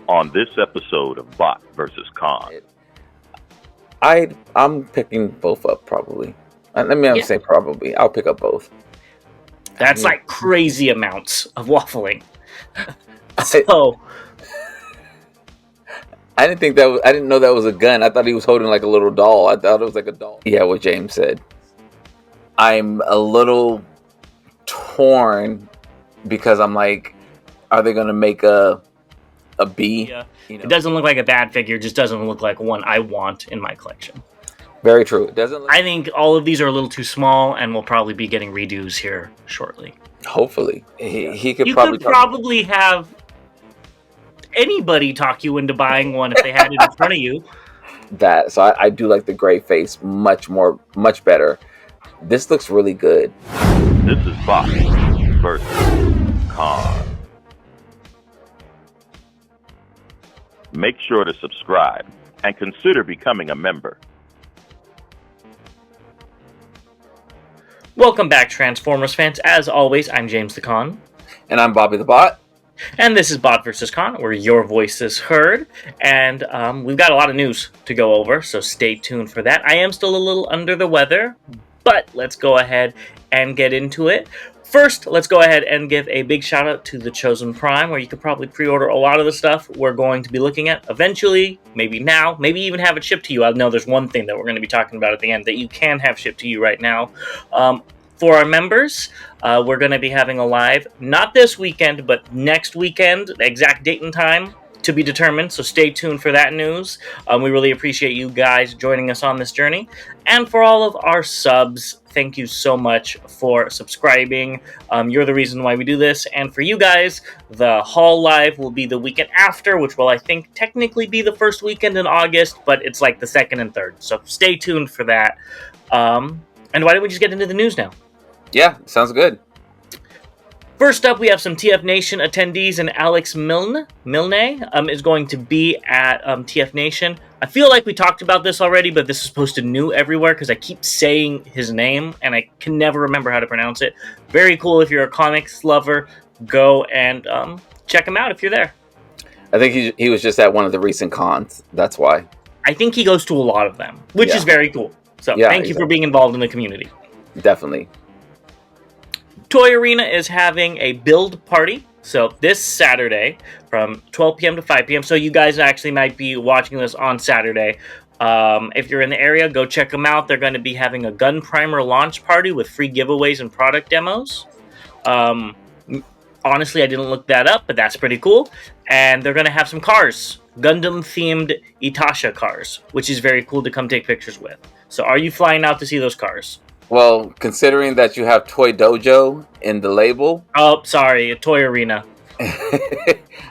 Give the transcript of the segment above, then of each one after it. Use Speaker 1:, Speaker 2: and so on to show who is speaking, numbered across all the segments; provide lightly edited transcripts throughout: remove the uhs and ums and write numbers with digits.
Speaker 1: on this episode of Bot versus Con.
Speaker 2: I'm picking both up probably. Let me say probably. I'll pick up both.
Speaker 3: That's like crazy amounts of waffling. So
Speaker 2: I didn't know that was a gun. I thought he was holding like a little doll. I thought it was like a doll. Yeah, what James said. I'm a little torn because I'm like, are they gonna make a B?
Speaker 3: Yeah. It doesn't look like a bad figure, it just doesn't look like one I want in my collection.
Speaker 2: Very true. It doesn't look...
Speaker 3: I think all of these are a little too small and we'll probably be getting redos here shortly.
Speaker 2: Hopefully. He could
Speaker 3: you
Speaker 2: probably...
Speaker 3: could probably have anybody talk you into buying one if they had it in front of you.
Speaker 2: So I do like the gray face much better. This looks really good.
Speaker 1: This is Bot versus Con. Make sure to subscribe and consider becoming a member.
Speaker 3: Welcome back, Transformers fans. As always, I'm James the Con.
Speaker 2: And I'm Bobby the Bot.
Speaker 3: And this is Bot vs. Con, where your voice is heard. And we've got a lot of news to go over, so stay tuned for that. I am still a little under the weather, but let's go ahead and get into it. First, let's go ahead and give a big shout out to the Chosen Prime, where you could probably pre-order a lot of the stuff we're going to be looking at eventually, maybe now, maybe even have it shipped to you. I know there's one thing that we're going to be talking about at the end that you can have shipped to you right now. For our members, we're going to be having a live, not this weekend, but next weekend, the exact date and time to be determined, so stay tuned for that news. We really appreciate you guys joining us on this journey. And for all of our subs, thank you so much for subscribing. You're the reason why we do this. And for you guys, the Haul Live will be the weekend after, which will, I think, technically be the first weekend in August, but it's like the second and third. So stay tuned for that. And why don't we just get into the news now?
Speaker 2: Yeah, sounds good.
Speaker 3: First up, we have some TF Nation attendees, and Alex Milne is going to be at TF Nation. I feel like we talked about this already, but this is posted new everywhere because I keep saying his name, and I can never remember how to pronounce it. Very cool if you're a comics lover. Go and check him out if you're there.
Speaker 2: I think he was just at one of the recent cons. That's why.
Speaker 3: I think he goes to a lot of them, which is very cool. So thank you for being involved in the community.
Speaker 2: Definitely.
Speaker 3: Toy Arena is having a build party, so this Saturday from 12 p.m. to 5 p.m. So you guys actually might be watching this on Saturday. If you're in the area, go check them out. They're going to be having a gun primer launch party with free giveaways and product demos. Honestly, I didn't look that up, but that's pretty cool. And they're going to have some cars, Gundam-themed Itasha cars, which is very cool to come take pictures with. So are you flying out to see those cars?
Speaker 2: Well, considering that you have Toy Dojo in the label...
Speaker 3: Oh, sorry, a Toy Arena.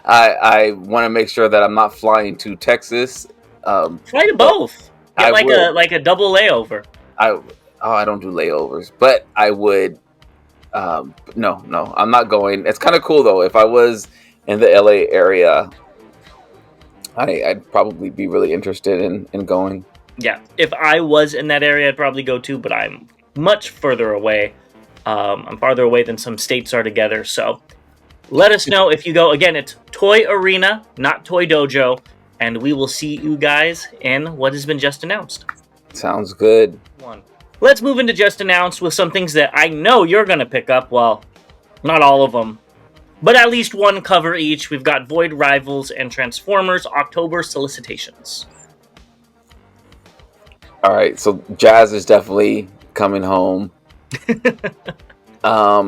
Speaker 2: I want to make sure that I'm not flying to Texas.
Speaker 3: Fly to both. Get like a double layover.
Speaker 2: I don't do layovers, but I would... No, I'm not going. It's kind of cool, though. If I was in the LA area, I'd probably be really interested in going.
Speaker 3: Yeah, if I was in that area, I'd probably go too, but I'm much further away. I'm farther away than some states are together, so let us know if you go. Again, it's Toy Arena, not Toy Dojo, and we will see you guys in what has been just announced.
Speaker 2: Sounds good.
Speaker 3: Let's move into just announced with some things that I know you're going to pick up. Well, not all of them, but at least one cover each. We've got Void Rivals and Transformers October solicitations.
Speaker 2: All right, so Jazz is definitely coming home.
Speaker 3: You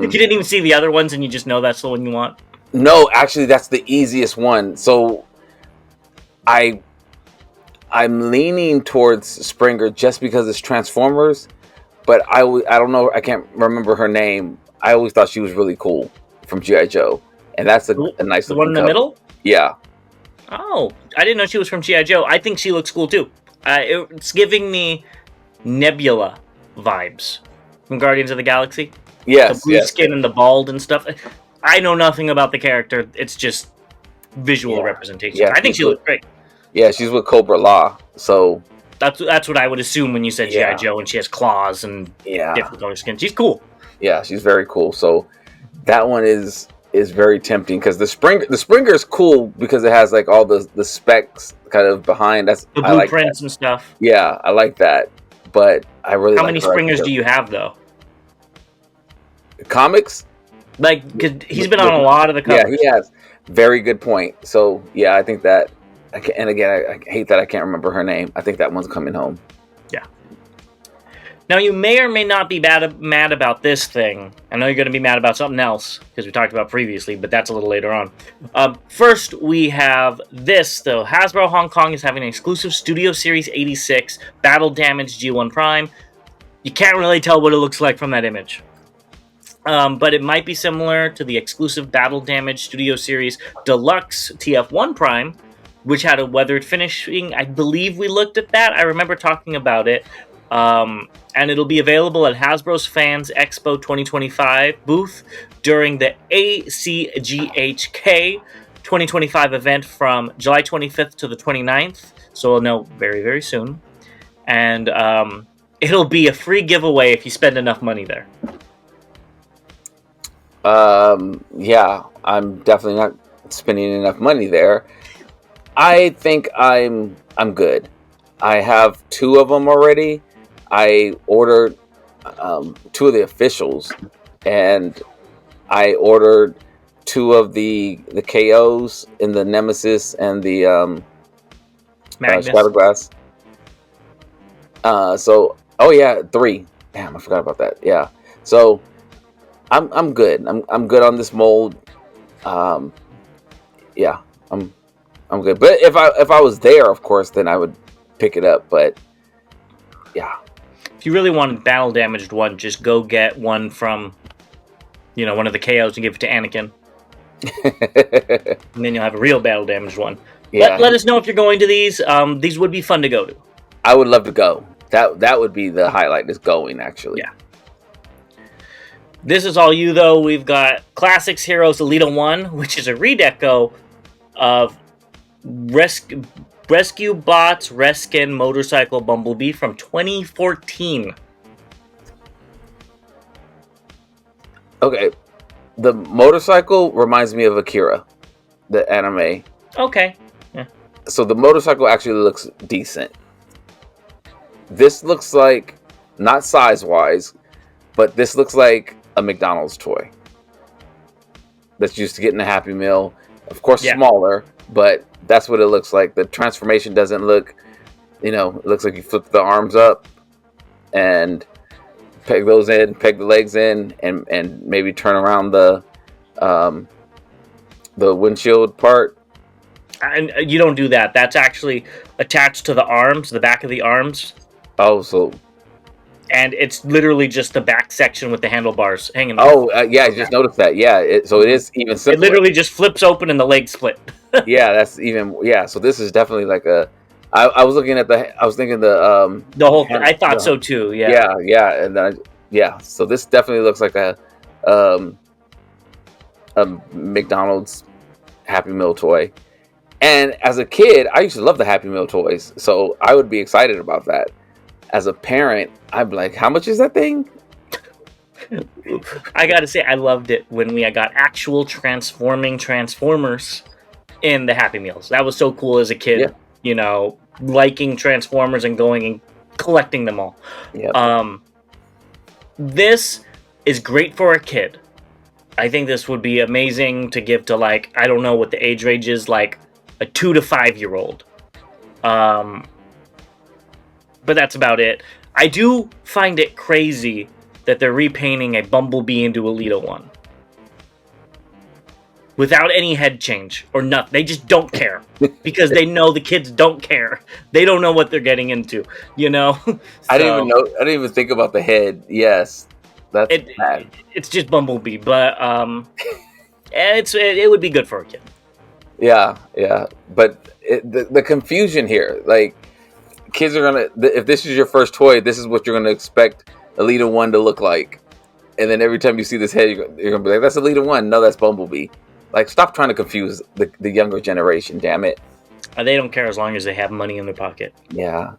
Speaker 3: didn't even see the other ones and you just know that's the one you want?
Speaker 2: No, actually, that's the easiest one. So I'm leaning towards Springer just because it's Transformers, but I don't know, I can't remember her name. I always thought she was really cool from G.I. Joe, and that's a nice
Speaker 3: the one in the middle?
Speaker 2: Yeah.
Speaker 3: Oh, I didn't know she was from G.I. Joe. I think she looks cool too. It's giving me Nebula vibes from Guardians of the Galaxy.
Speaker 2: Yes,
Speaker 3: the blue skin and the bald and stuff. I know nothing about the character. It's just visual representation. Yeah, I think she looks great.
Speaker 2: Yeah, she's with Cobra Law, so
Speaker 3: that's what I would assume when you said G.I. Joe, and she has claws and different color skin. She's cool.
Speaker 2: Yeah, she's very cool. So that one is is very tempting because the Springer is cool because it has like all the specs kind of behind.
Speaker 3: The
Speaker 2: I like
Speaker 3: blueprints
Speaker 2: that.
Speaker 3: and stuff.
Speaker 2: Yeah, I like that. But I really
Speaker 3: How
Speaker 2: like
Speaker 3: many
Speaker 2: her
Speaker 3: Springers do you have though?
Speaker 2: comics.
Speaker 3: Like, 'cause he's been on a lot of the covers.
Speaker 2: Yeah, he has. Very good point. So yeah, I think that. And again, I hate that I can't remember her name. I think that one's coming home.
Speaker 3: Yeah. Now, you may or may not be mad about this thing. I know you're going to be mad about something else, because we talked about previously, but that's a little later on. First, we have this, though. Hasbro Hong Kong is having an exclusive Studio Series 86 Battle Damage G1 Prime. You can't really tell what it looks like from that image. But it might be similar to the exclusive Battle Damage Studio Series Deluxe TF1 Prime, which had a weathered finishing. I believe we looked at that. I remember talking about it. And it'll be available at Hasbro's Fans Expo 2025 booth during the ACGHK 2025 event from July 25th to the 29th. So we'll know very, very soon. And it'll be a free giveaway if you spend enough money there.
Speaker 2: Yeah, I'm definitely not spending enough money there. I think I'm good. I have 2 of them already. I ordered 2 of the officials, and I ordered 2 of the KOs in the Nemesis and the Shadowglass. So oh yeah, 3. Damn, I forgot about that. Yeah. So I'm good. I'm good on this mold. Yeah, I'm good. But if I was there, of course, then I would pick it up. But yeah.
Speaker 3: If you really want a battle damaged one, just go get one from, one of the KOs and give it to Anakin. And then you'll have a real battle damaged one.
Speaker 2: Yeah.
Speaker 3: Let us know if you're going to these. These would be fun to go to.
Speaker 2: I would love to go. That would be the highlight, is going, actually.
Speaker 3: Yeah. This is all you, though. We've got Classics Heroes Elita 1, which is a redeco of Rescue Bots Reskin Motorcycle Bumblebee from 2014.
Speaker 2: Okay. The motorcycle reminds me of Akira, the anime.
Speaker 3: Okay. Yeah.
Speaker 2: So the motorcycle actually looks decent. This looks like, not size-wise, but this looks like a McDonald's toy that's used to get in a Happy Meal. Of course, smaller, but that's what it looks like. The transformation doesn't look, it looks like you flip the arms up and peg those in, peg the legs in, and maybe turn around the windshield part.
Speaker 3: And you don't do that. That's actually attached to the arms, the back of the arms.
Speaker 2: Oh, so.
Speaker 3: And it's literally just the back section with the handlebars hanging.
Speaker 2: Oh, yeah, I just noticed that. Yeah, so it is even simpler.
Speaker 3: It literally just flips open and the legs split.
Speaker 2: Yeah, that's even. Yeah, so this is definitely like a. I was looking at I was thinking the
Speaker 3: whole thing. I thought so too. Yeah.
Speaker 2: Yeah, and then so this definitely looks like a McDonald's Happy Meal toy. And as a kid, I used to love the Happy Meal toys, so I would be excited about that. As a parent, I'm like, how much is that thing?
Speaker 3: I gotta say, I loved it when we got actual transforming Transformers in the Happy Meals. That was so cool as a kid, liking Transformers and going and collecting them all.
Speaker 2: Yep.
Speaker 3: This is great for a kid. I think this would be amazing to give to, like, I don't know what the age range is, like a 2 to 5 year old. But that's about it. I do find it crazy that they're repainting a Bumblebee into Elita 1. Without any head change or nothing. They just don't care. Because they know the kids don't care. They don't know what they're getting into. So,
Speaker 2: I didn't even know. I didn't even think about the head. Yes. That's bad.
Speaker 3: It's just Bumblebee. But it would be good for a kid.
Speaker 2: Yeah. But the confusion here, like, kids are gonna, if this is your first toy, this is what you're gonna expect Elita 1 to look like, and then every time you see this head, you're gonna be like, that's Elita 1. No, that's Bumblebee. Like, stop trying to confuse the younger generation, damn it.
Speaker 3: They don't care as long as they have money in their pocket.
Speaker 2: Yeah.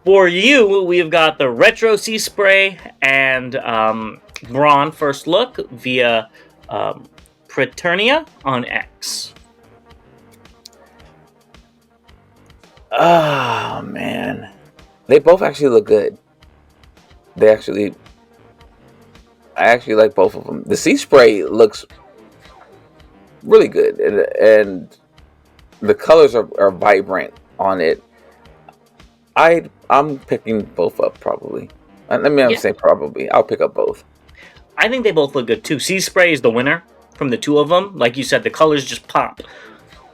Speaker 3: For you, we've got the Retro Sea Spray and Brawn First Look via Preternia on X.
Speaker 2: Oh man, they both actually look good. I actually like both of them. The sea spray looks really good, and the colors are vibrant on it. I'm picking both up probably. I'm saying probably. I'll pick up both.
Speaker 3: I think they both look good too. Sea Spray is the winner from the two of them. Like you said, the colors just pop.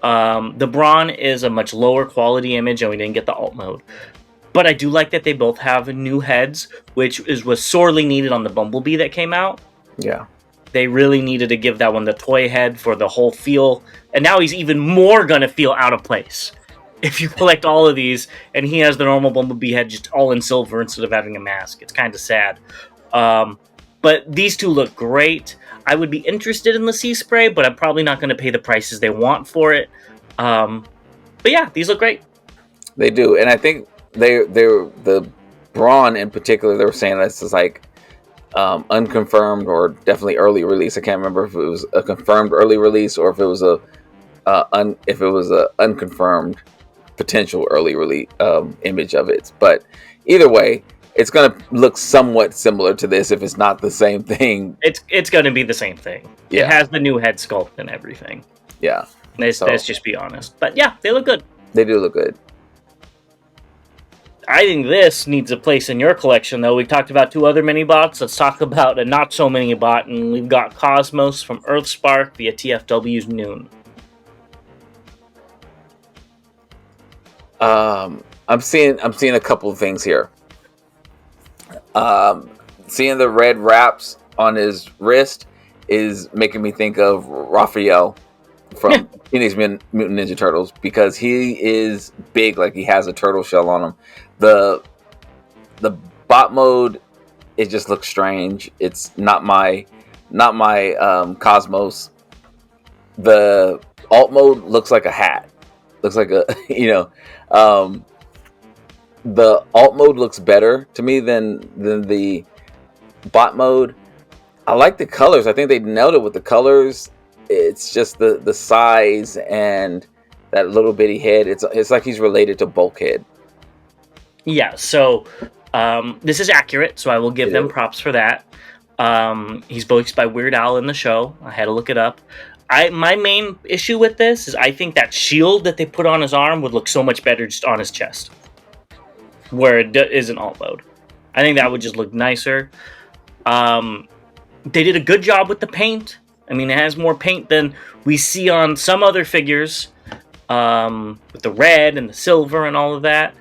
Speaker 3: The Brawn is a much lower quality image, and we didn't get the alt mode. But I do like that they both have new heads, which was sorely needed on the Bumblebee that came out.
Speaker 2: Yeah.
Speaker 3: They really needed to give that one the toy head for the whole feel. And now he's even more going to feel out of place if you collect all of these, and he has the normal Bumblebee head just all in silver instead of having a mask. It's kind of sad. But these two look great. I would be interested in the Sea Spray, but I'm probably not going to pay the prices they want for it. But yeah, these look great.
Speaker 2: They do, and I think they're the Brawn in particular. They were saying this is like unconfirmed or definitely early release. I can't remember if it was a confirmed early release or if it was a unconfirmed potential early release image of it. But either way, it's going to look somewhat similar to this if it's not the same thing.
Speaker 3: It's going to be the same thing. Yeah. It has the new head sculpt and everything.
Speaker 2: Yeah.
Speaker 3: Let's just be honest. But yeah, they look good.
Speaker 2: They do look good.
Speaker 3: I think this needs a place in your collection, though. We talked about two other mini-bots. Let's talk about a not-so-mini-bot, and we've got Cosmos from Earthspark via TFW's Noon.
Speaker 2: I'm seeing a couple of things here. Seeing the red wraps on his wrist is making me think of Raphael from Teenage Mutant Ninja Turtles, because he is big, like he has a turtle shell on him. The bot mode, it just looks strange. It's not my Cosmos. The alt mode looks like a hat. Looks like a the alt mode looks better to me than the bot mode. I like the colors. I think they nailed it with the colors. It's just the size and that little bitty head. It's like he's related to Bulkhead.
Speaker 3: Yeah, so this is accurate, so I will give them props for that. He's voiced by Weird Al in the show. I had to look it up. My main issue with this is I think that shield that they put on his arm would look so much better just on his chest, where it is an alt mode. I think that would just look nicer. They did a good job with the paint. I mean, it has more paint than we see on some other figures, with the red and the silver and all of that.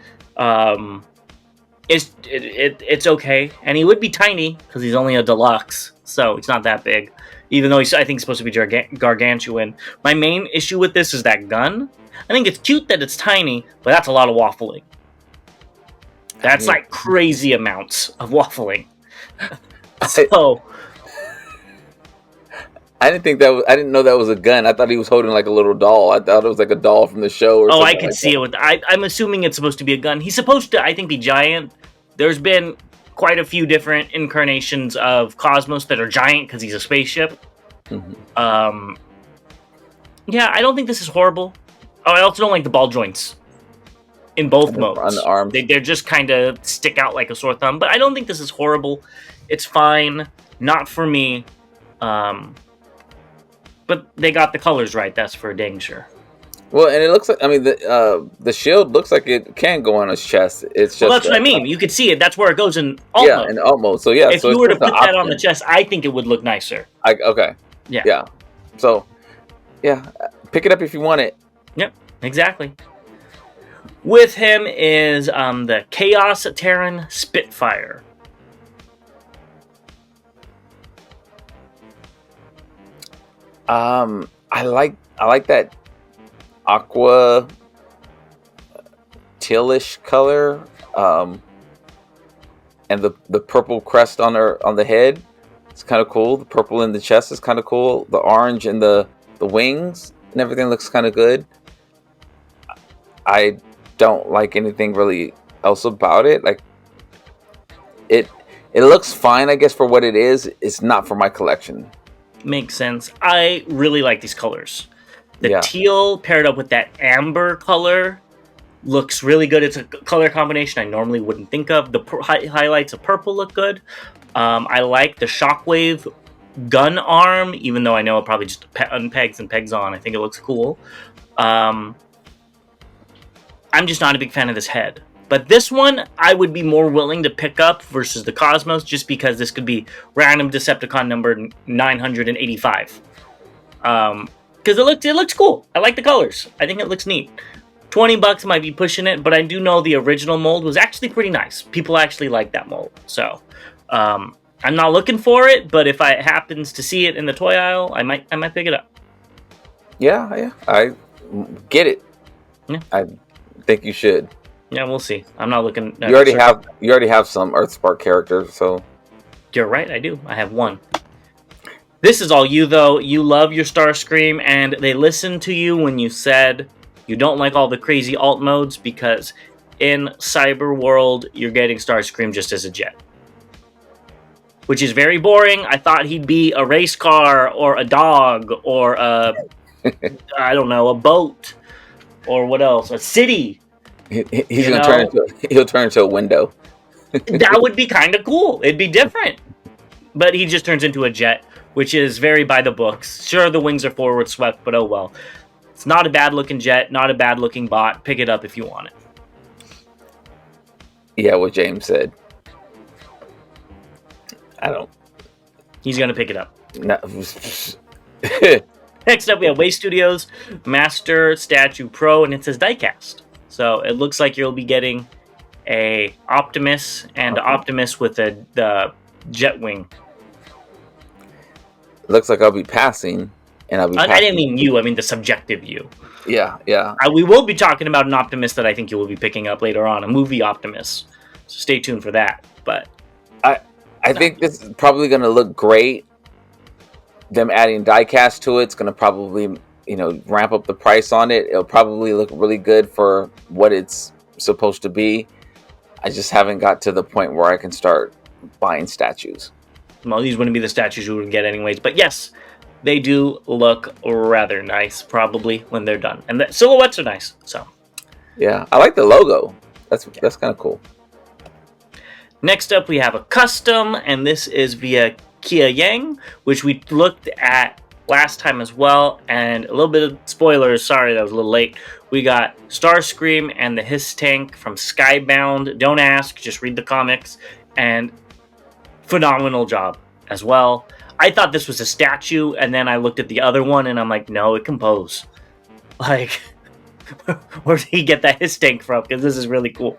Speaker 3: It's okay, and he would be tiny because he's only a deluxe, so he's not that big. Even though I think he's supposed to be gargantuan. My main issue with this is that gun. I think it's cute that it's tiny, but that's a lot of waffling. That's like crazy amounts of waffling. So
Speaker 2: I didn't know that was a gun. I thought he was holding like a little doll. I thought it was like a doll from the show or something.
Speaker 3: I could see it. I'm assuming it's supposed to be a gun. He's supposed to, I think, be giant. There's been quite a few different incarnations of Cosmos that are giant because he's a spaceship. Mm-hmm. Yeah, I don't think this is horrible. Oh, I also don't like the ball joints in both modes.
Speaker 2: On the arms.
Speaker 3: They're just kind of stick out like a sore thumb. But I don't think this is horrible. It's fine. Not for me. But they got the colors right. That's for dang sure.
Speaker 2: Well, and it looks like, I mean, the shield looks like it can go on his chest. It's just,
Speaker 3: well, that's what I mean. You could see it. That's where it goes in alt mode.
Speaker 2: Yeah, in alt mode. So yeah,
Speaker 3: if you were to put that on the chest, I think it would look nicer.
Speaker 2: Okay. Yeah. So, yeah, pick it up if you want it.
Speaker 3: Yep, exactly. With him is the Chaos Terran Spitfire.
Speaker 2: I like that aqua tealish color, and the purple crest on the head. It's kind of cool. The purple in the chest is kind of cool. The orange in the wings and everything looks kind of good. I don't like anything really else about it. Like it looks fine, I guess, for what it is. It's not for my collection.
Speaker 3: Makes sense. I really like these colors. The
Speaker 2: Yeah.
Speaker 3: teal paired up with that amber color looks really good. It's a color combination I normally wouldn't think of. The highlights of purple look good. I like the Shockwave gun arm, even though I know it probably just unpegs and pegs on. I think it looks cool. I'm just not a big fan of this head. But this one, I would be more willing to pick up versus the Cosmos, just because this could be random Decepticon number 985. Because it looks cool. I like the colors. I think it looks neat. $20 might be pushing it, but I do know the original mold was actually pretty nice. People actually like that mold. So, I'm not looking for it, but if I happens to see it in the toy aisle, I might pick it up.
Speaker 2: Yeah, I get it.
Speaker 3: Yeah.
Speaker 2: I think you should.
Speaker 3: Yeah, we'll see. I'm not looking.
Speaker 2: You already have some Earthspark characters, so
Speaker 3: you're right. I do. I have one. This is all you though. You love your Starscream, and they listened to you when you said you don't like all the crazy alt modes because in Cyberworld you're getting Starscream just as a jet, which is very boring. I thought he'd be a race car or a dog or a I don't know, a boat or what else? A city.
Speaker 2: He'll turn into a window.
Speaker 3: That would be kind of cool. It'd be different. But he just turns into a jet, which is very by the books. Sure, the wings are forward swept, but oh well. It's not a bad looking jet, not a bad looking bot. Pick it up if you want it.
Speaker 2: Yeah, what James said. I don't.
Speaker 3: He's gonna pick it up.
Speaker 2: No.
Speaker 3: Next up, we have Waste Studios Master Statue Pro, and it says diecast. So it looks like you'll be getting a Optimus and Optimus with the jet wing.
Speaker 2: Looks like I'll be passing, and I'll be.
Speaker 3: I didn't mean you. I mean the subjective you.
Speaker 2: Yeah.
Speaker 3: We will be talking about an Optimus that I think you will be picking up later on, a movie Optimus. So stay tuned for that. But
Speaker 2: I think this is probably going to look great. Them adding diecast to it's going to probably, ramp up the price on it. It'll probably look really good for what it's supposed to be. I just haven't got to the point where I can start buying statues.
Speaker 3: Well, these wouldn't be the statues you would get anyways. But yes, they do look rather nice, probably, when they're done. And the silhouettes are nice. So,
Speaker 2: yeah, I like the logo. That's kind of cool.
Speaker 3: Next up, we have a custom, and this is via Kia Yang, which we looked at last time as well. And a little bit of spoilers. Sorry, that was a little late. We got Starscream and the Hiss Tank from Skybound. Don't ask, just read the comics. And phenomenal job as well. I thought this was a statue, and then I looked at the other one, and I'm like, no, it can pose. Like, where did he get that Hiss Tank from? Because this is really cool.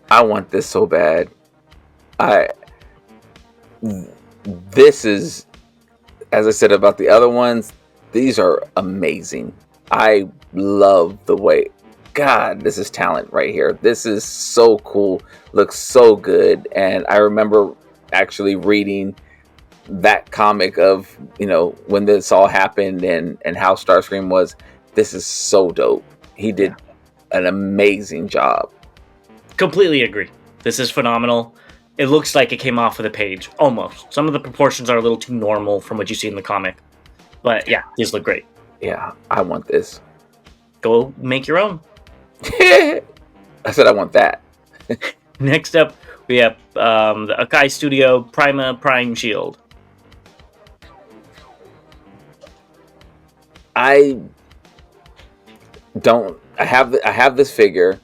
Speaker 2: I want this so bad. This is, as I said about the other ones, these are amazing. I love the way, God, this is talent right here. This is so cool. Looks so good. And I remember actually reading that comic of, when this all happened and how Starscream was. This is so dope. He did an amazing job.
Speaker 3: Completely agree. This is phenomenal. It looks like it came off of the page, almost. Some of the proportions are a little too normal from what you see in the comic. But yeah, these look great.
Speaker 2: Yeah, I want this.
Speaker 3: Go make your own.
Speaker 2: I said I want that.
Speaker 3: Next up, we have the Akai Studio Prime Shield.
Speaker 2: I have this figure.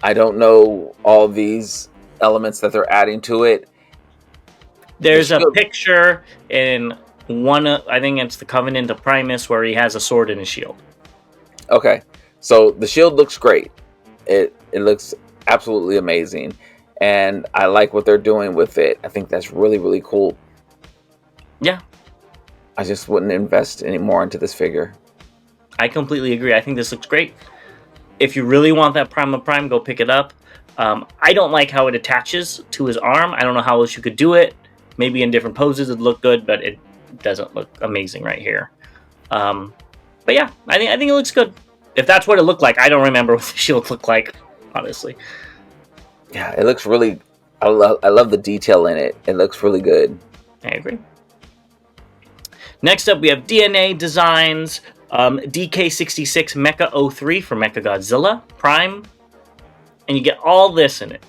Speaker 2: I don't know all these elements that they're adding to it.
Speaker 3: There's a picture in one, I think it's the Covenant of Primus, where he has a sword in his shield.
Speaker 2: Okay, so the shield looks great. It looks absolutely amazing, and I like what they're doing with it. I think that's really, really cool. Yeah. I just wouldn't invest any more into this figure.
Speaker 3: I completely agree. I think this looks great. If you really want that Prime of Prime, go pick it up. I don't like how it attaches to his arm. I don't know how else you could do it. Maybe in different poses it'd look good, but it doesn't look amazing right here. But yeah, I think it looks good. If that's what it looked like, I don't remember what the shield looked like, honestly.
Speaker 2: Yeah, it looks really. I love the detail in it. It looks really good.
Speaker 3: I agree. Next up, we have DNA Designs, DK66 Mecha 03 for Mecha Godzilla Prime, and you get all this in it.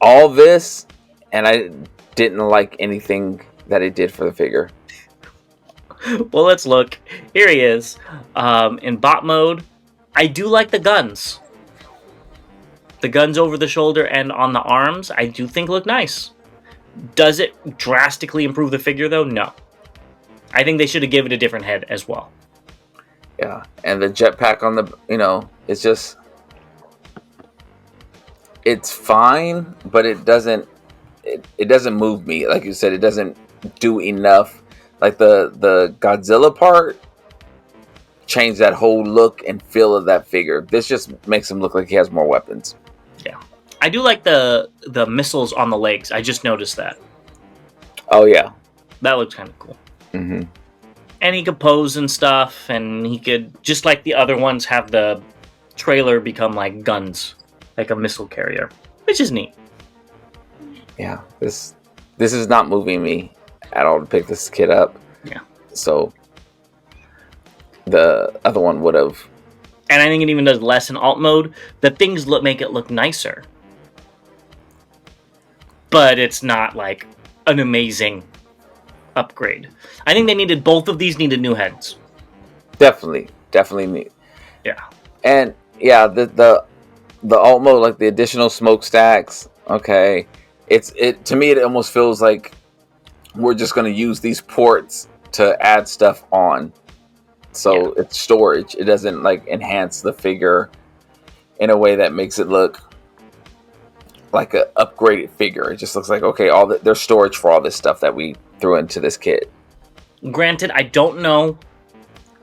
Speaker 2: All this, and I didn't like anything that it did for the figure.
Speaker 3: Well, let's look. Here he is. In bot mode, I do like the guns. The guns over the shoulder and on the arms, I do think look nice. Does it drastically improve the figure, though? No. I think they should have given it a different head as well.
Speaker 2: Yeah, and the jetpack on the, it's just... It's fine, but it doesn't move me. Like you said, it doesn't do enough. Like the Godzilla part changed that whole look and feel of that figure. This just makes him look like he has more weapons.
Speaker 3: Yeah. I do like the missiles on the legs. I just noticed that.
Speaker 2: Oh, yeah.
Speaker 3: That looks kind of cool.
Speaker 2: Mm-hmm.
Speaker 3: And he could pose and stuff, and he could, just like the other ones, have the trailer become like guns. Like a missile carrier, which is neat.
Speaker 2: Yeah, this is not moving me at all to pick this kid up.
Speaker 3: Yeah.
Speaker 2: So the other one would have.
Speaker 3: And I think it even does less in alt mode. The things make it look nicer, but it's not like an amazing upgrade. I think they needed both of these needed new heads.
Speaker 2: Definitely need.
Speaker 3: Yeah.
Speaker 2: And yeah, the alt mode, like the additional smokestacks, okay. It to me, it almost feels like we're just going to use these ports to add stuff on. So it's storage. It doesn't like enhance the figure in a way that makes it look like an upgraded figure. It just looks like, okay, there's storage for all this stuff that we threw into this kit.
Speaker 3: Granted, I don't know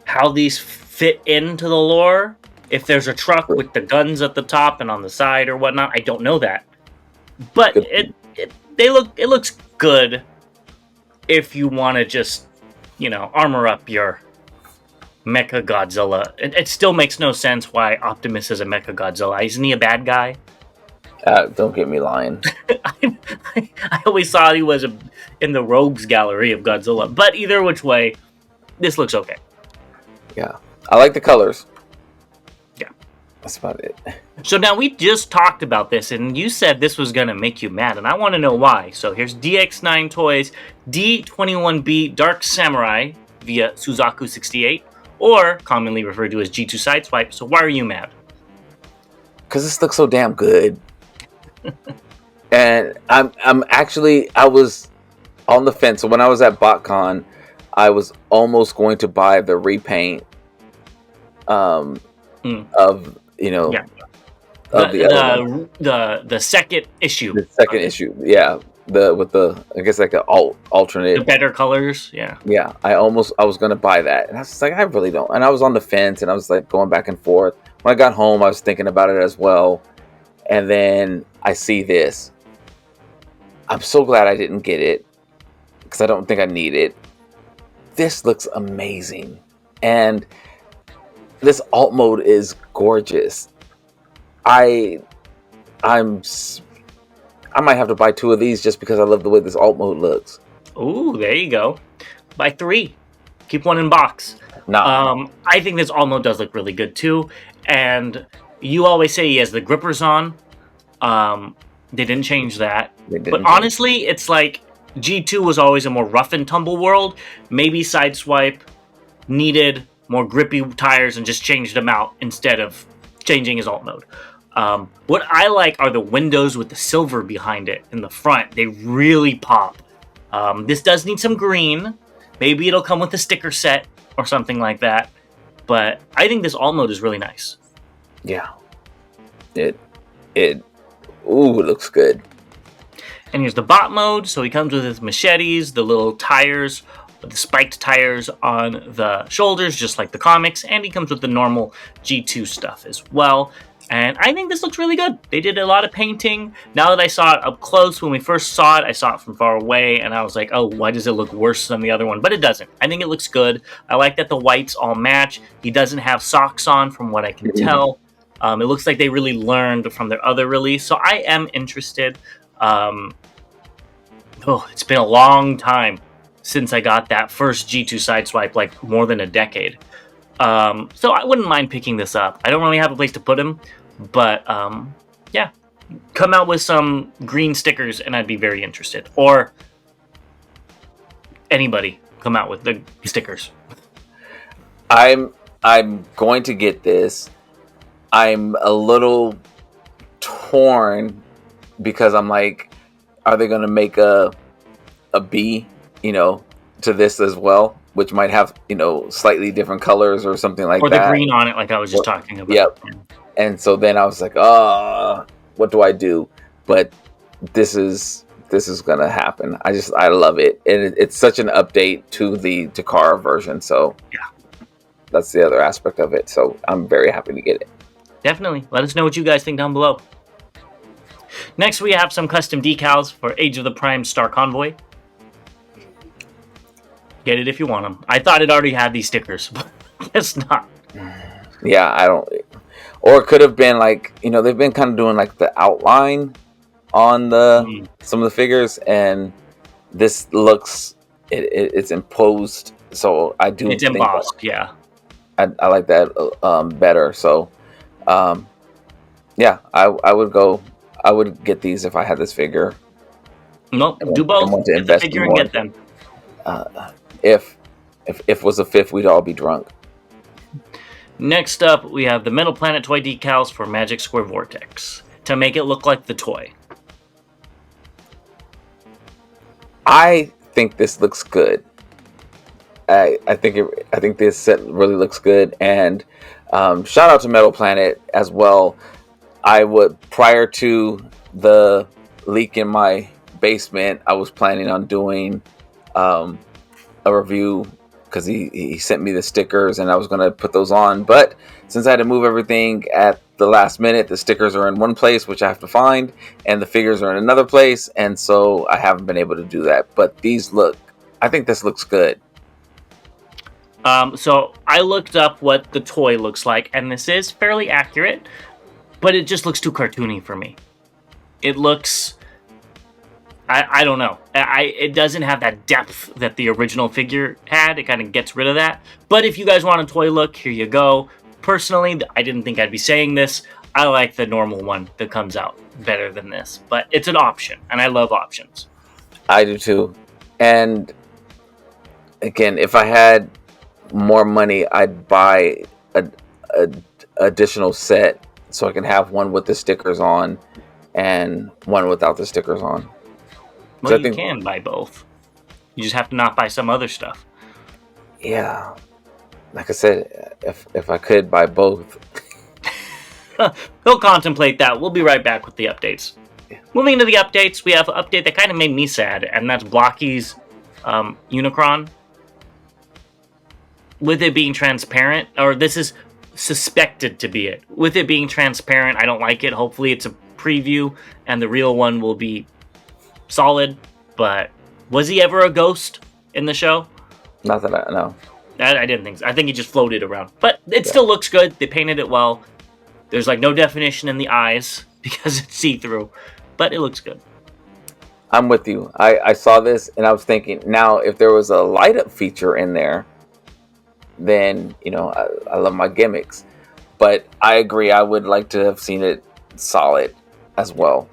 Speaker 3: how these fit into the lore. If there's a truck with the guns at the top and on the side or whatnot, I don't know that. But it looks good if you want to just, armor up your Mecha Godzilla. It still makes no sense why Optimus is a Mecha Godzilla. Isn't he a bad guy?
Speaker 2: Don't get me lying.
Speaker 3: I always thought he was in the rogues gallery of Godzilla. But either which way, this looks okay.
Speaker 2: Yeah. I like the colors. That's about it.
Speaker 3: So now we just talked about this, and you said this was going to make you mad, and I want to know why. So here's DX9 Toys D21B Dark Samurai via Suzaku68, or commonly referred to as G2 Sideswipe. So why are you mad?
Speaker 2: Because this looks so damn good. And I was on the fence. So when I was at BotCon, I was almost going to buy the repaint of
Speaker 3: the second issue.
Speaker 2: The second issue, yeah. With I guess like an alternate.
Speaker 3: The better colors, yeah.
Speaker 2: Yeah, I was gonna buy that, and I was just like, I really don't. And I was on the fence, and I was like going back and forth. When I got home, I was thinking about it as well, and then I see this. I'm so glad I didn't get it because I don't think I need it. This looks amazing, and this alt mode is gorgeous. I might have to buy 2 of these just because I love the way this alt mode looks.
Speaker 3: Ooh, there you go. Buy 3. Keep one in box.
Speaker 2: Nah.
Speaker 3: I think this alt mode does look really good too. And you always say he has the grippers on. They didn't change that. But honestly, it's like G2 was always a more rough and tumble world. Maybe Sideswipe needed more grippy tires and just changed them out instead of changing his alt mode. What I like are the windows with the silver behind it in the front. They really pop. This does need some green. Maybe it'll come with a sticker set or something like that. But I think this alt mode is really nice.
Speaker 2: Yeah. It looks good.
Speaker 3: And here's the bot mode. So he comes with his machetes, the little tires, the spiked tires on the shoulders, just like the comics. And he comes with the normal G2 stuff as well. And I think this looks really good. They did a lot of painting. Now that I saw it up close, when we first saw it, I saw it from far away, and I was like, oh, why does it look worse than the other one? But it doesn't. I think it looks good. I like that the whites all match. He doesn't have socks on, from what I can tell. It looks like they really learned from their other release, so I am interested. It's been a long time since I got that first G2 Sideswipe, like more than a decade. So I wouldn't mind picking this up. I don't really have a place to put him, but yeah, come out with some green stickers and I'd be very interested. Or anybody come out with the stickers.
Speaker 2: I'm going to get this. I'm a little torn because I'm like, are they going to make a B, to this as well, which might have, slightly different colors or something like that.
Speaker 3: Or the green on it, like I was just talking about.
Speaker 2: Yep. And so then I was like, what do I do? But this is going to happen. I love it. And it's such an update to the Takara version. So
Speaker 3: yeah,
Speaker 2: that's the other aspect of it. So I'm very happy to get it.
Speaker 3: Definitely. Let us know what you guys think down below. Next, we have some custom decals for Age of the Prime Star Convoy. Get it if you want them. I thought it already had these stickers, but guess not.
Speaker 2: Yeah, I don't. Or it could have been like, they've been kind of doing like the outline on some of the figures, and this looks it's imposed. So I do.
Speaker 3: It's embossed. Yeah.
Speaker 2: I like that better. So, yeah, I would go. I would get these if I had this figure.
Speaker 3: Nope, do both. Get the figure and get them.
Speaker 2: If was a fifth, we'd all be drunk.
Speaker 3: Next up, we have the Metal Planet toy decals for Magic Square Vortex to make it look like the toy.
Speaker 2: I think this looks good. I think this set really looks good, and shout out to Metal Planet as well. I would, prior to the leak in my basement, I was planning on doing a review because he sent me the stickers and I was going to put those on. But since I had to move everything at the last minute, the stickers are in one place, which I have to find, and the figures are in another place. And so I haven't been able to do that. But I think this looks good.
Speaker 3: So I looked up what the toy looks like, and this is fairly accurate, but it just looks too cartoony for me. It looks... I don't know. It doesn't have that depth that the original figure had. It kind of gets rid of that. But if you guys want a toy look, here you go. Personally, I didn't think I'd be saying this. I like the normal one that comes out better than this. But it's an option, and I love options.
Speaker 2: I do too. And again, if I had more money, I'd buy an additional set so I can have one with the stickers on and one without the stickers on.
Speaker 3: Well, you can buy both. You just have to not buy some other stuff.
Speaker 2: Yeah. Like I said, if I could buy both.
Speaker 3: We'll contemplate that. We'll be right back with the updates.
Speaker 2: Yeah.
Speaker 3: Moving into the updates, we have an update that kind of made me sad, and that's Blocky's Unicron. With it being transparent, or this is suspected to be it. With it being transparent, I don't like it. Hopefully it's a preview, and the real one will be solid. But was he ever a ghost in the show?
Speaker 2: Not that I know.
Speaker 3: I didn't think so. I think he just floated around. But it still looks good. They painted it well. There's like no definition in the eyes because it's see-through. But it looks good.
Speaker 2: I'm with you. I saw this and I was thinking, now if there was a light-up feature in there, then, I love my gimmicks. But I agree, I would like to have seen it solid as well.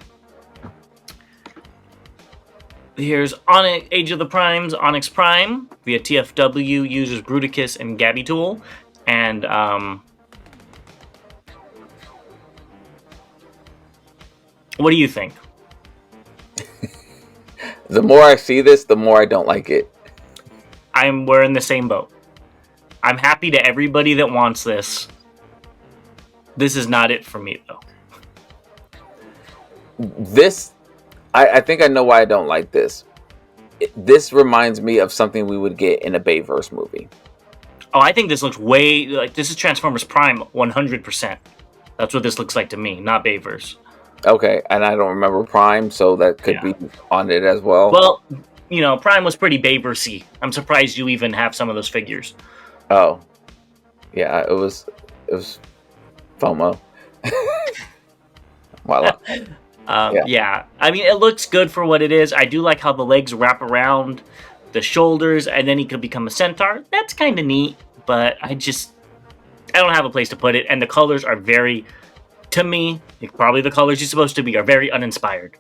Speaker 3: Here's Onyx, Age of the Primes, Onyx Prime via TFW uses Bruticus and Gabby Tool, and what do you think?
Speaker 2: The more I see this, the more I don't like it.
Speaker 3: We're in the same boat. I'm happy to everybody that wants this. This is not it for me, though.
Speaker 2: I think I know why I don't like this. This reminds me of something we would get in a Bayverse movie.
Speaker 3: Oh, I think this looks way... this is Transformers Prime 100%. That's what this looks like to me, not Bayverse.
Speaker 2: Okay, and I don't remember Prime, so that could be on it as well.
Speaker 3: Well, Prime was pretty Bayverse-y. I'm surprised you even have some of those figures.
Speaker 2: Oh. Yeah, it was FOMO. Voila.
Speaker 3: Yeah. I mean, it looks good for what it is. I do like how the legs wrap around the shoulders, and then he could become a centaur. That's kind of neat, but I don't have a place to put it, and the colors are very, to me, probably the colors you're supposed to be, are very uninspired.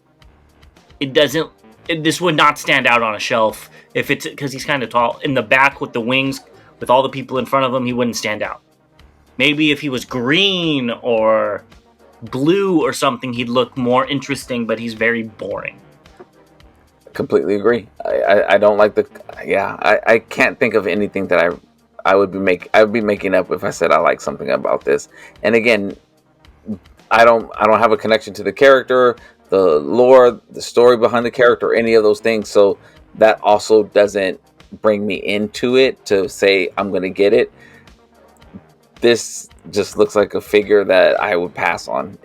Speaker 3: This would not stand out on a shelf if it's because he's kind of tall. In the back with the wings, with all the people in front of him, he wouldn't stand out. Maybe if he was green or blue or something, he'd look more interesting, but he's very boring.
Speaker 2: Completely agree. I don't like I can't think of anything that I would be making up if I said I like something about this. And again, I don't have a connection to the character, the lore, the story behind the character, any of those things. So that also doesn't bring me into it to say I'm going to get it. This just looks like a figure that I would pass on.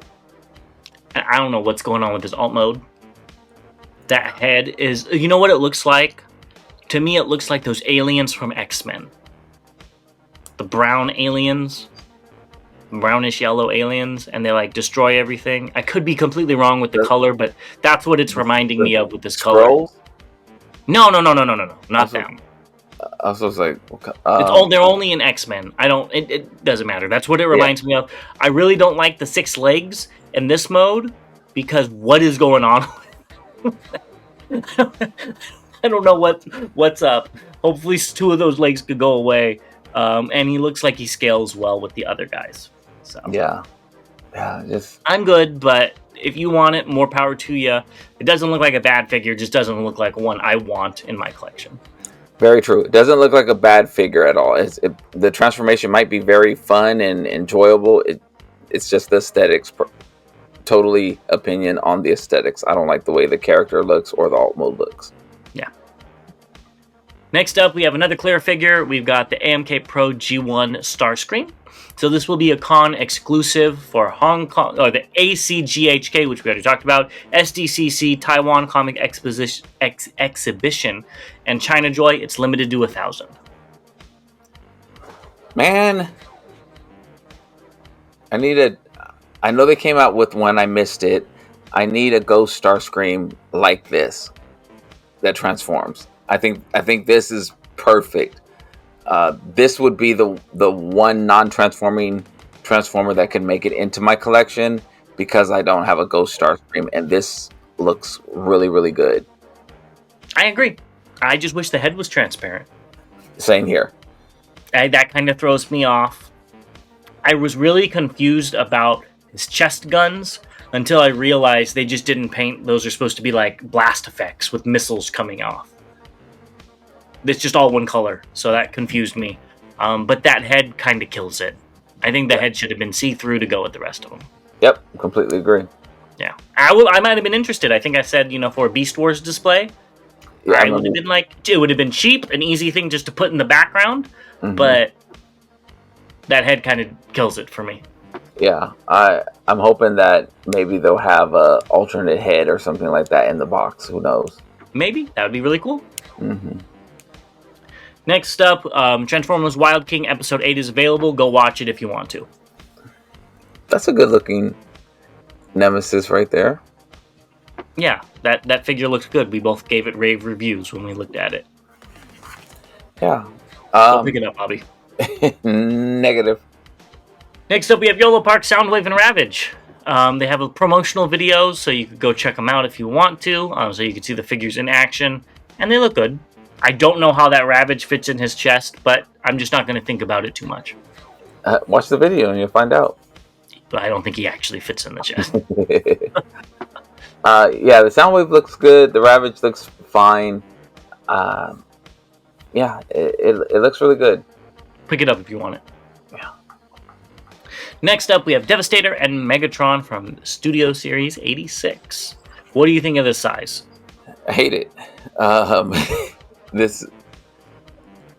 Speaker 3: I don't know what's going on with this alt mode. That head is... You know what it looks like? To me, it looks like those aliens from X-Men. The brown aliens. Brownish yellow aliens. And they, like, destroy everything. I could be completely wrong with the color, but that's what it's reminding me of with this color.
Speaker 2: Skrulls?
Speaker 3: No. Not them.
Speaker 2: I was like...
Speaker 3: They're only in X-Men. It doesn't matter. That's what it reminds me of. I really don't like the 6 legs in this mode, because what is going on? I don't know what's up. Hopefully 2 of those legs could go away. And he looks like he scales well with the other guys. So
Speaker 2: yeah.
Speaker 3: I'm good, but if you want it, more power to you. It doesn't look like a bad figure. It just doesn't look like one I want in my collection.
Speaker 2: Very true. It doesn't look like a bad figure at all. The transformation might be very fun and enjoyable. It's just the aesthetics. Totally opinion on the aesthetics. I don't like the way the character looks or the alt mode looks.
Speaker 3: Yeah. Next up, we have another clear figure. We've got the AMK Pro G1 Starscream. So this will be a con exclusive for Hong Kong, or the ACGHK, which we already talked about, SDCC, Taiwan Comic Exhibition, and China Joy. It's limited to 1,000.
Speaker 2: Man, I know they came out with one. I missed it. I need a Ghost Starscream like this that transforms. I think this is perfect. This would be the one non-transforming transformer that can make it into my collection, because I don't have a Ghost Starscream, and this looks really, really good.
Speaker 3: I agree. I just wish the head was transparent.
Speaker 2: Same here.
Speaker 3: That kind of throws me off. I was really confused about his chest guns until I realized they just didn't paint. Those are supposed to be like blast effects with missiles coming off. It's just all one color, so that confused me. But that head kind of kills it. I think the head should have been see-through to go with the rest of them.
Speaker 2: Yep, completely agree.
Speaker 3: Yeah, I might have been interested. I think I said, for a Beast Wars display, I would have been like, it would have been cheap, an easy thing just to put in the background, but that head kind of kills it for me.
Speaker 2: Yeah, I'm hoping that maybe they'll have a alternate head or something like that in the box. Who knows?
Speaker 3: Maybe. That would be really cool. Next up, Transformers Wild King Episode 8 is available. Go watch it if you want to.
Speaker 2: That's a good-looking Nemesis right there.
Speaker 3: Yeah, that figure looks good. We both gave it rave reviews when we looked at it.
Speaker 2: Yeah.
Speaker 3: Go pick it up, Bobby.
Speaker 2: Negative.
Speaker 3: Next up, we have YOLO Park, Soundwave, and Ravage. They have a promotional videos, so you could go check them out if you want to, so you can see the figures in action, and they look good. I don't know how that Ravage fits in his chest, but I'm just not going to think about it too much.
Speaker 2: Watch the video and you'll find out.
Speaker 3: But I don't think he actually fits in the chest.
Speaker 2: Yeah, the Soundwave looks good. The Ravage looks fine. Yeah, it looks really good.
Speaker 3: Pick it up if you want it.
Speaker 2: Yeah.
Speaker 3: Next up, we have Devastator and Megatron from Studio Series 86. What do you think of this size?
Speaker 2: I hate it.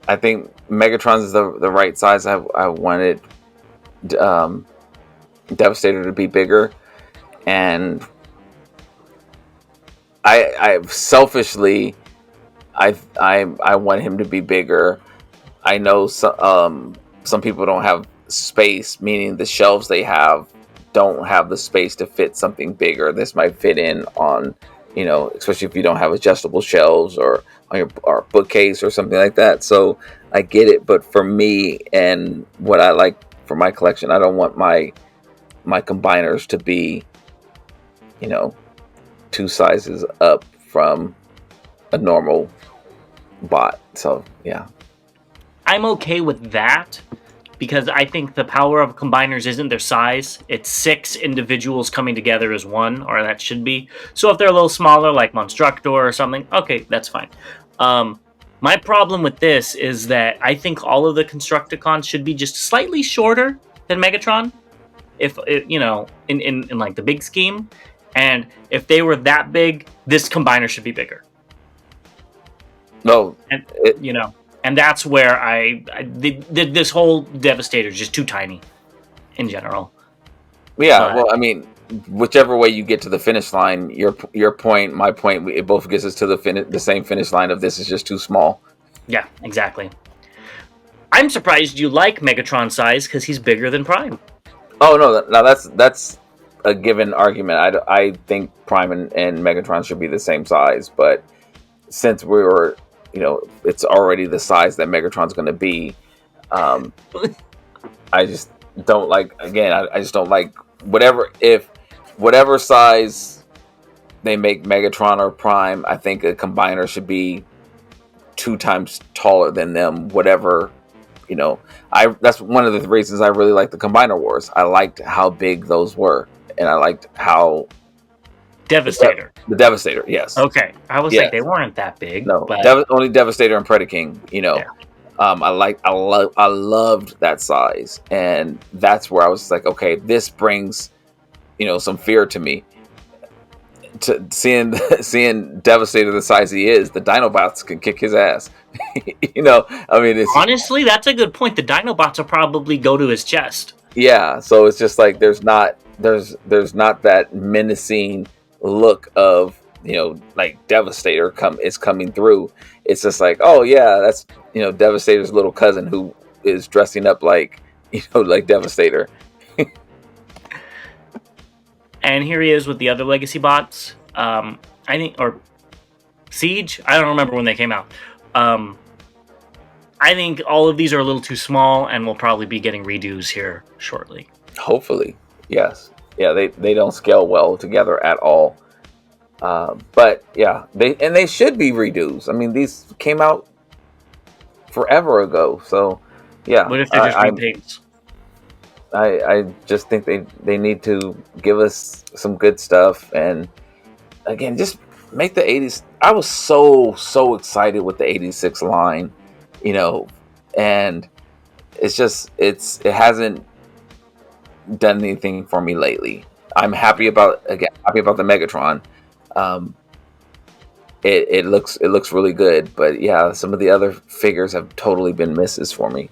Speaker 2: I think Megatron is the right size. I wanted Devastator to be bigger, and I selfishly I want him to be bigger. I know some people don't have space, meaning the shelves they have don't have the space to fit something bigger. This might fit in on, especially if you don't have adjustable shelves or on or bookcase or something like that. So I get it, but for me and what I like for my collection, I don't want my combiners to be, 2 sizes up from a normal bot. So yeah,
Speaker 3: I'm okay with that because I think the power of combiners isn't their size. It's 6 individuals coming together as one, or that should be. So if they're a little smaller, like Monstructor or something, okay, that's fine. My problem with this is that I think all of the Constructicons should be just slightly shorter than Megatron, if in like the big scheme. And if they were that big, this combiner should be bigger.
Speaker 2: No,
Speaker 3: and and that's where this whole Devastator is just too tiny in general.
Speaker 2: Yeah, well, I mean, whichever way you get to the finish line, your point, my point, it both gets us to the same finish line of this is just too small.
Speaker 3: Yeah, exactly. I'm surprised you like Megatron size because he's bigger than Prime.
Speaker 2: Oh no, now that's a given argument. I think Prime and Megatron should be the same size, but since we were, it's already the size that Megatron's going to be, I just don't like. Again, I just don't like whatever size they make Megatron or Prime. I think a combiner should be 2 times taller than them. Whatever, that's one of the reasons I really like the Combiner Wars. I liked how big those were, and I liked how
Speaker 3: Devastator.
Speaker 2: The Devastator, yes.
Speaker 3: Okay, I was like, they weren't that big.
Speaker 2: No,
Speaker 3: but...
Speaker 2: only Devastator and Predaking. Yeah. I loved that size, and that's where I was like, okay, this brings, some fear to me. To seeing Devastator the size he is, the Dinobots can kick his ass. It's,
Speaker 3: honestly, that's a good point. The Dinobots will probably go to his chest.
Speaker 2: Yeah, so it's just like there's not that menacing look of like Devastator is coming through. It's just like, oh yeah, that's Devastator's little cousin who is dressing up like like Devastator.
Speaker 3: And here he is with the other legacy bots. I think, or Siege. I don't remember when they came out. I think all of these are a little too small, and we'll probably be getting redos here shortly.
Speaker 2: Hopefully, yes. Yeah, they don't scale well together at all. But yeah, they should be redos. I mean, these came out forever ago, so yeah.
Speaker 3: What if they're just repaints?
Speaker 2: I just think they need to give us some good stuff, and again, just make the 80s. I was so excited with the 86 line, and it's just it hasn't done anything for me lately. I'm happy about the Megatron. It looks really good, but yeah, some of the other figures have totally been misses for me.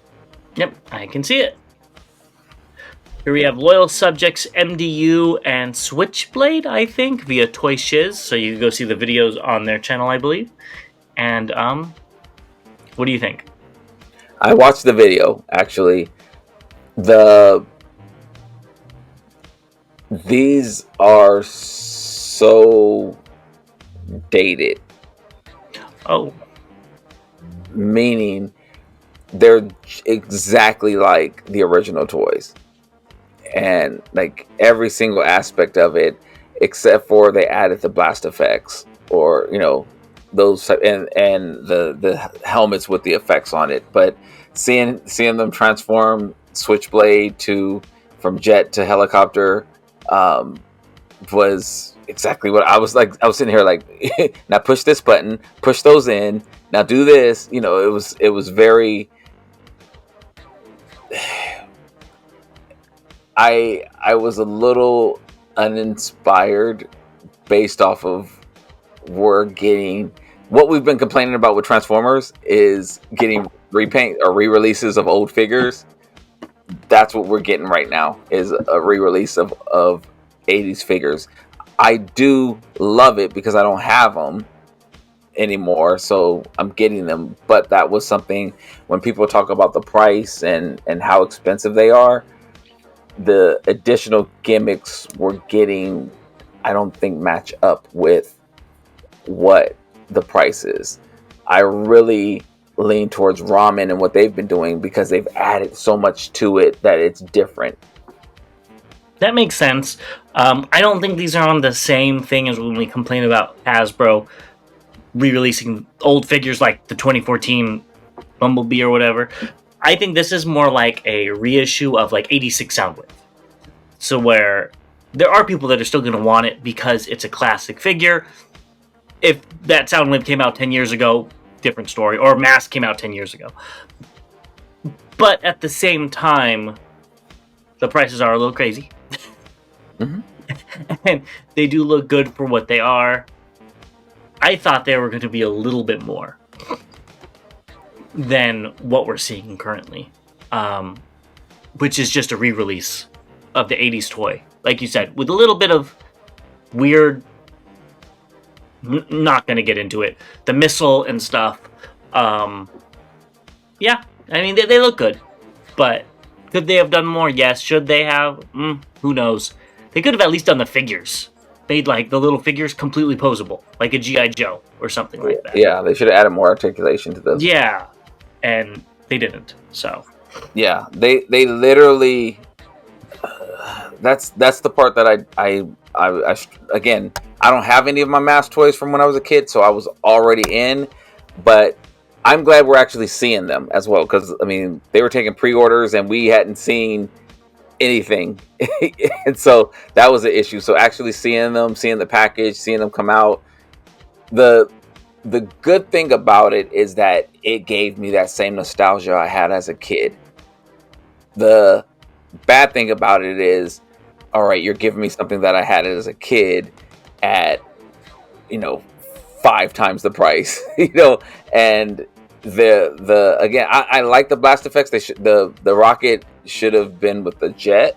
Speaker 3: Yep, I can see it. Here we have Loyal Subjects, MDU, and Switchblade, I think, via Toy Shiz. So you can go see the videos on their channel, I believe. And what do you think?
Speaker 2: I watched the video, actually. These are so dated.
Speaker 3: Oh.
Speaker 2: Meaning they're exactly like the original toys. And like every single aspect of it, except for they added the blast effects, or those and the helmets with the effects on it. But seeing them transform Switchblade from jet to helicopter was exactly what I was like. I was sitting here like, now push this button, push those in, now do this. It was very. I was a little uninspired based off of we're getting what we've been complaining about with Transformers is getting repaint or re-releases of old figures. That's what we're getting right now, is a re-release of 80s figures. I do love it because I don't have them anymore, so I'm getting them. But that was something when people talk about the price and how expensive they are. the additional gimmicks we're getting, I don't think match up with what the price is. I really lean towards Ramen and what they've been doing because they've added so much to it that it's different.
Speaker 3: That makes sense. I don't think these are on the same thing as when we complain about Hasbro re-releasing old figures like the 2014 Bumblebee or whatever. I think this is more like a reissue of like 86 Soundwave. So where there are people that are still going to want it because it's a classic figure. If that Soundwave came out 10 years ago, different story. Or Mask came out 10 years ago. But at the same time, the prices are a little crazy.
Speaker 2: Mm-hmm.
Speaker 3: And they do look good for what they are. I thought they were going to be a little bit more than what we're seeing currently. Which is just a re-release of the 80s toy. Like you said, with a little bit of weird... not going to get into it. The missile and stuff. Yeah, I mean, they look good. But could they have done more? Yes. Should they have? Who knows? They could have at least done the figures. Made like the little figures completely posable. Like a G.I. Joe or something like that.
Speaker 2: Yeah, they should have added more articulation to this.
Speaker 3: Yeah. And they didn't. So.
Speaker 2: Yeah, they literally... that's the part that I again, I don't have any of my Mask toys from when I was a kid, so I was already in, but I'm glad we're actually seeing them as well, because I mean, they were taking pre-orders and we hadn't seen anything. And so that was an issue. So actually seeing them, seeing the package, seeing them come out, the good thing about it is that it gave me that same nostalgia I had as a kid. The bad thing about it is, all right, you're giving me something that I had as a kid at, 5 times the price, and the again, I like the blast effects. The rocket should have been with the jet,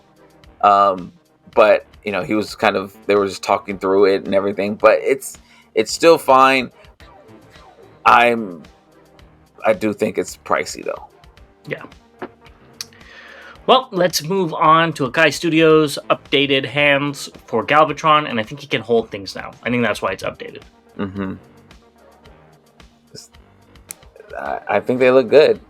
Speaker 2: but he was they were just talking through it and everything, but it's still fine. I do think it's pricey though.
Speaker 3: Yeah. Well, let's move on to Akai Studios' updated hands for Galvatron, and I think he can hold things now. I think that's why it's updated.
Speaker 2: Mm-hmm. I think they look good.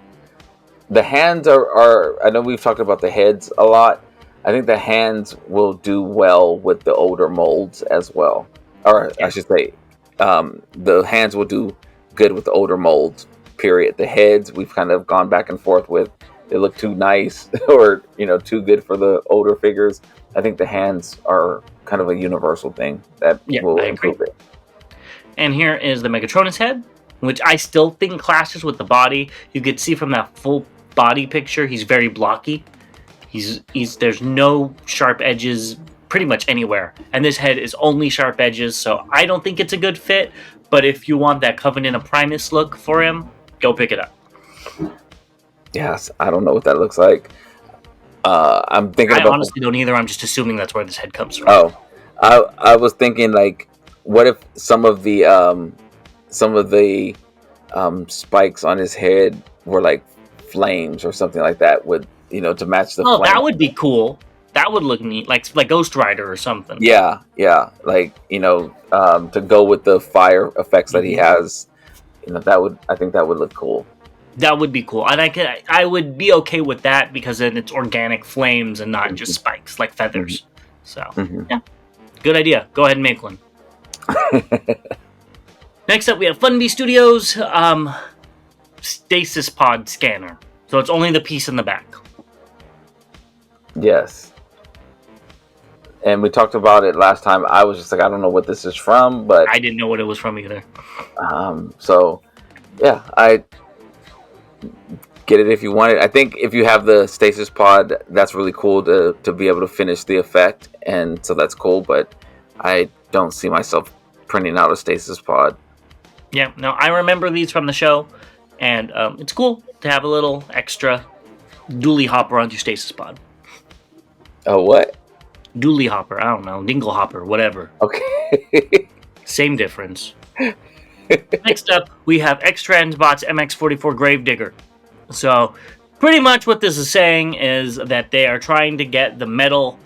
Speaker 2: The hands are I know we've talked about the heads a lot. I think the hands will do well with the older molds as well. Or yeah. I should say, the hands will do good with the older molds, period. The heads, we've kind of gone back and forth with. They look too nice or, too good for the older figures. I think the hands are kind of a universal thing that will improve it.
Speaker 3: And here is the Megatronus head, which I still think clashes with the body. You could see from that full body picture, he's very blocky. There's no sharp edges pretty much anywhere. And this head is only sharp edges, so I don't think it's a good fit. But if you want that Covenant of Primus look for him, go pick it up.
Speaker 2: Yes, I don't know what that looks like. I'm thinking
Speaker 3: I
Speaker 2: about...
Speaker 3: honestly don't either. I'm just assuming that's where this head comes from.
Speaker 2: Oh, I was thinking like, what if some of the spikes on his head were like flames or something like that, with to match the.
Speaker 3: Oh, that would be cool. That would look neat, like Ghost Rider or something.
Speaker 2: Yeah, like to go with the fire effects that he has. I think that would look cool.
Speaker 3: That would be cool, and I would be okay with that because then it's organic flames and not just spikes like feathers. So yeah, good idea. Go ahead and make one. Next up, we have Funbee Studios Stasis Pod Scanner. So it's only the piece in the back.
Speaker 2: Yes, and we talked about it last time. I was just like, I don't know what this is from, but
Speaker 3: I didn't know what it was from either.
Speaker 2: So yeah, I get it if you want it. I think if you have the stasis pod, that's really cool to be able to finish the effect, and so that's cool, but I don't see myself printing out a stasis pod.
Speaker 3: Yeah, no, I remember these from the show, and it's cool to have a little extra dually hopper on your stasis pod.
Speaker 2: Oh, what?
Speaker 3: Dually hopper, I don't know, dingle hopper, whatever.
Speaker 2: Okay.
Speaker 3: Same difference. Next up, we have X-Transbots MX-44 Gravedigger. So, pretty much what this is saying is that they are trying to get the metal,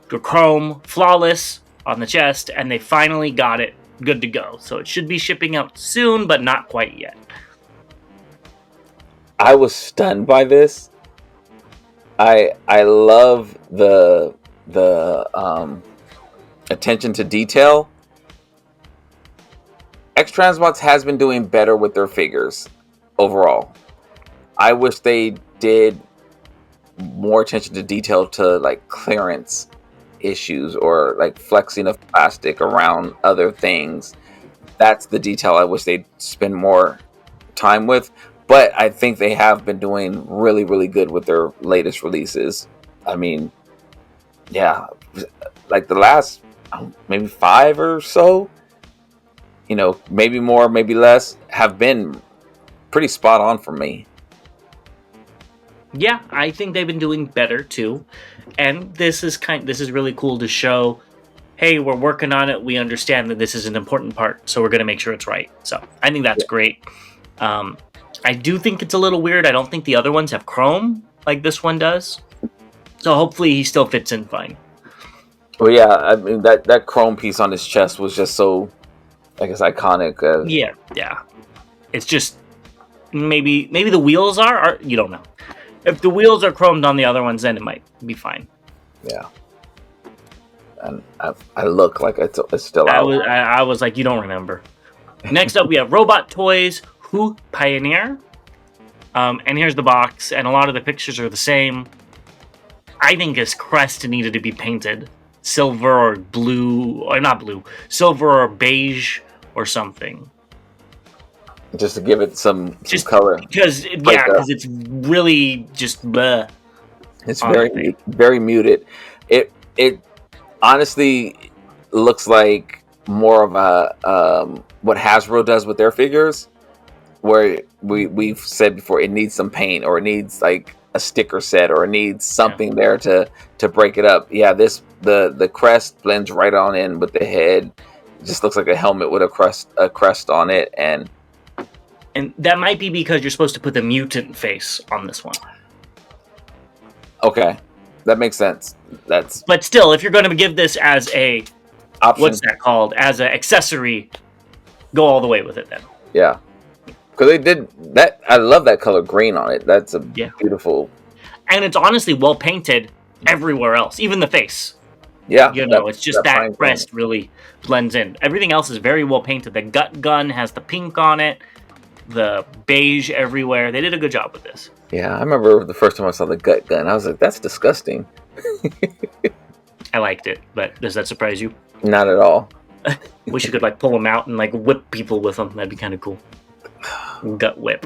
Speaker 3: the chrome, flawless on the chest, and they finally got it good to go. So it should be shipping out soon, but not quite yet.
Speaker 2: I was stunned by this. I love the attention to detail. X-Transbots has been doing better with their figures overall. I wish they did more attention to detail to like clearance issues or like flexing of plastic around other things. That's the detail I wish they'd spend more time with. But I think they have been doing really, really good with their latest releases. I mean, yeah, like the last maybe 5 or so, you know, maybe more, maybe less, have been pretty spot on for me.
Speaker 3: Yeah, I think they've been doing better too. And this is really cool to show, hey, we're working on it. We understand that this is an important part, so we're going to make sure it's right. So I think that's great. I do think it's a little weird. I don't think the other ones have chrome like this one does. So hopefully he still fits in fine.
Speaker 2: Well, yeah, I mean, that chrome piece on his chest was just so, I guess, iconic.
Speaker 3: Yeah. It's just, maybe the wheels are, you don't know. If the wheels are chromed on the other ones, then it might be fine.
Speaker 2: Yeah. And I look like it's still out.
Speaker 3: I was like, you don't remember. Next up, we have Robot Toys Who Pioneer. And here's the box, and a lot of the pictures are the same. I think his crest needed to be painted silver or blue, or not blue, silver or beige or something.
Speaker 2: Just to give it some color.
Speaker 3: Because it's really just bleh.
Speaker 2: It's very muted. It honestly looks like more of a what Hasbro does with their figures, where we've said before it needs some paint or it needs like a sticker set or it needs something there to break it up. Yeah, the crest blends right on in with the head. It just looks like a helmet with a crest on it, and
Speaker 3: that might be because you're supposed to put the mutant face on this one.
Speaker 2: Okay, that makes sense.
Speaker 3: But still, if you're going to give this as a
Speaker 2: option,
Speaker 3: what's that called? As an accessory, go all the way with it then.
Speaker 2: Yeah, because they did that. I love that color green on it. That's a beautiful.
Speaker 3: And it's honestly well painted everywhere else, even the face.
Speaker 2: Yeah,
Speaker 3: it's just that crest really blends in. Everything else is very well painted. The gut gun has the pink on it. The beige everywhere. They did a good job with this.
Speaker 2: Yeah, I remember the first time I saw the gut gun. I was like, that's disgusting.
Speaker 3: I liked it, but does that surprise you?
Speaker 2: Not at all.
Speaker 3: Wish you could like pull them out and like whip people with them. That'd be kind of cool. Gut whip.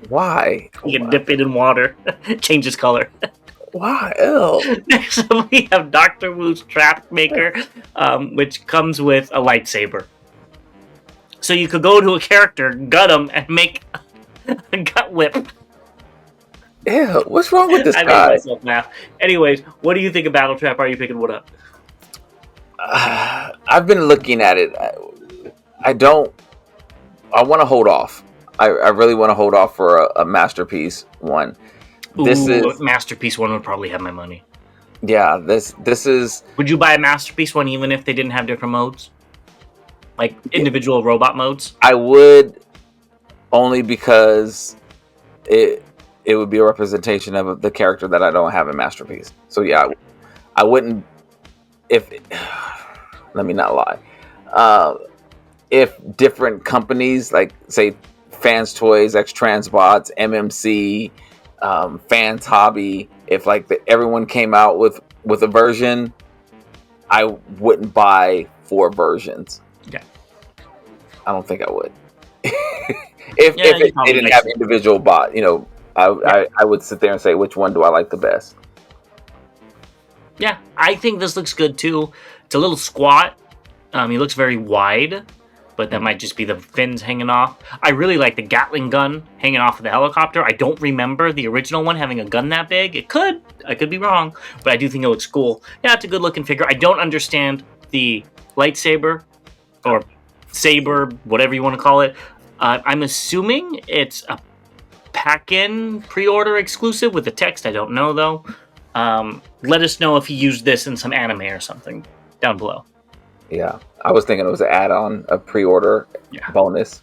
Speaker 2: Why?
Speaker 3: You can dip it in water. Changes color.
Speaker 2: Why? Ew.
Speaker 3: Next up, we have Dr. Wu's Trap Maker, which comes with a lightsaber. So you could go to a character, gut them, and make a gut whip.
Speaker 2: Ew, what's wrong with this guy?
Speaker 3: I made myself laugh. Anyways, what do you think of Battle Trap? Are you picking what up?
Speaker 2: I've been looking at it. I want to hold off. I really want to hold off for a Masterpiece one.
Speaker 3: Masterpiece one would probably have my money.
Speaker 2: Yeah, this is...
Speaker 3: Would you buy a Masterpiece one even if they didn't have different modes? Like individual robot modes?
Speaker 2: I would, only because it would be a representation of the character that I don't have in Masterpiece. So yeah, I wouldn't... Let me not lie. If different companies, like say Fans Toys, X-Transbots, MMC, Fans Hobby, if like everyone came out with a version, I wouldn't buy 4 versions.
Speaker 3: Yeah,
Speaker 2: I don't think I would. if it didn't have individual bot, I would sit there and say, which one do I like the best?
Speaker 3: Yeah, I think this looks good too. It's a little squat. He looks very wide, but that might just be the fins hanging off. I really like the Gatling gun hanging off of the helicopter. I don't remember the original one having a gun that big. I could be wrong, but I do think it looks cool. Yeah, it's a good looking figure. I don't understand the lightsaber or saber, whatever you want to call it. I'm assuming it's a pack-in pre-order exclusive with the text. I don't know though. Let us know if you used this in some anime or something down below.
Speaker 2: Yeah, I was thinking it was an add-on, a pre-order bonus.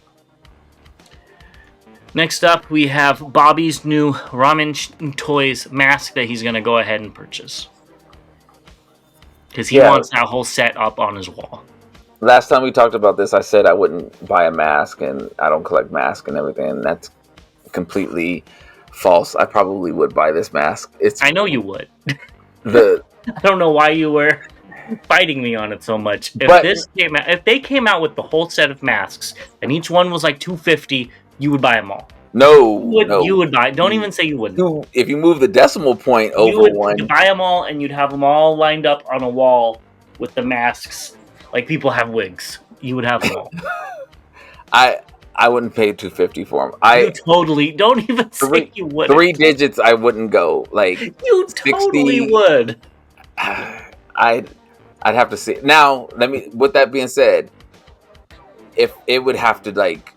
Speaker 3: Next up, we have Bobby's new Ramen Toys mask that he's going to go ahead and purchase. Because he wants that whole set up on his wall.
Speaker 2: Last time we talked about this, I said I wouldn't buy a mask, and I don't collect masks and everything, and that's completely false. I probably would buy this mask.
Speaker 3: I know you would. I don't know why you were fighting me on it so much. If they came out with the whole set of masks, and each one was like $250, you would buy them all.
Speaker 2: No,
Speaker 3: you would buy. Don't even say you wouldn't.
Speaker 2: If you move the decimal point over one,
Speaker 3: you'd buy them all, and you'd have them all lined up on a wall with the masks, like people have wigs. You would have them all.
Speaker 2: I wouldn't pay $250 for them.
Speaker 3: You totally don't even say you would.
Speaker 2: 3 digits, I wouldn't go. Like
Speaker 3: you
Speaker 2: 60,
Speaker 3: totally would.
Speaker 2: I'd have to see. Now, with that being said, if it would have to like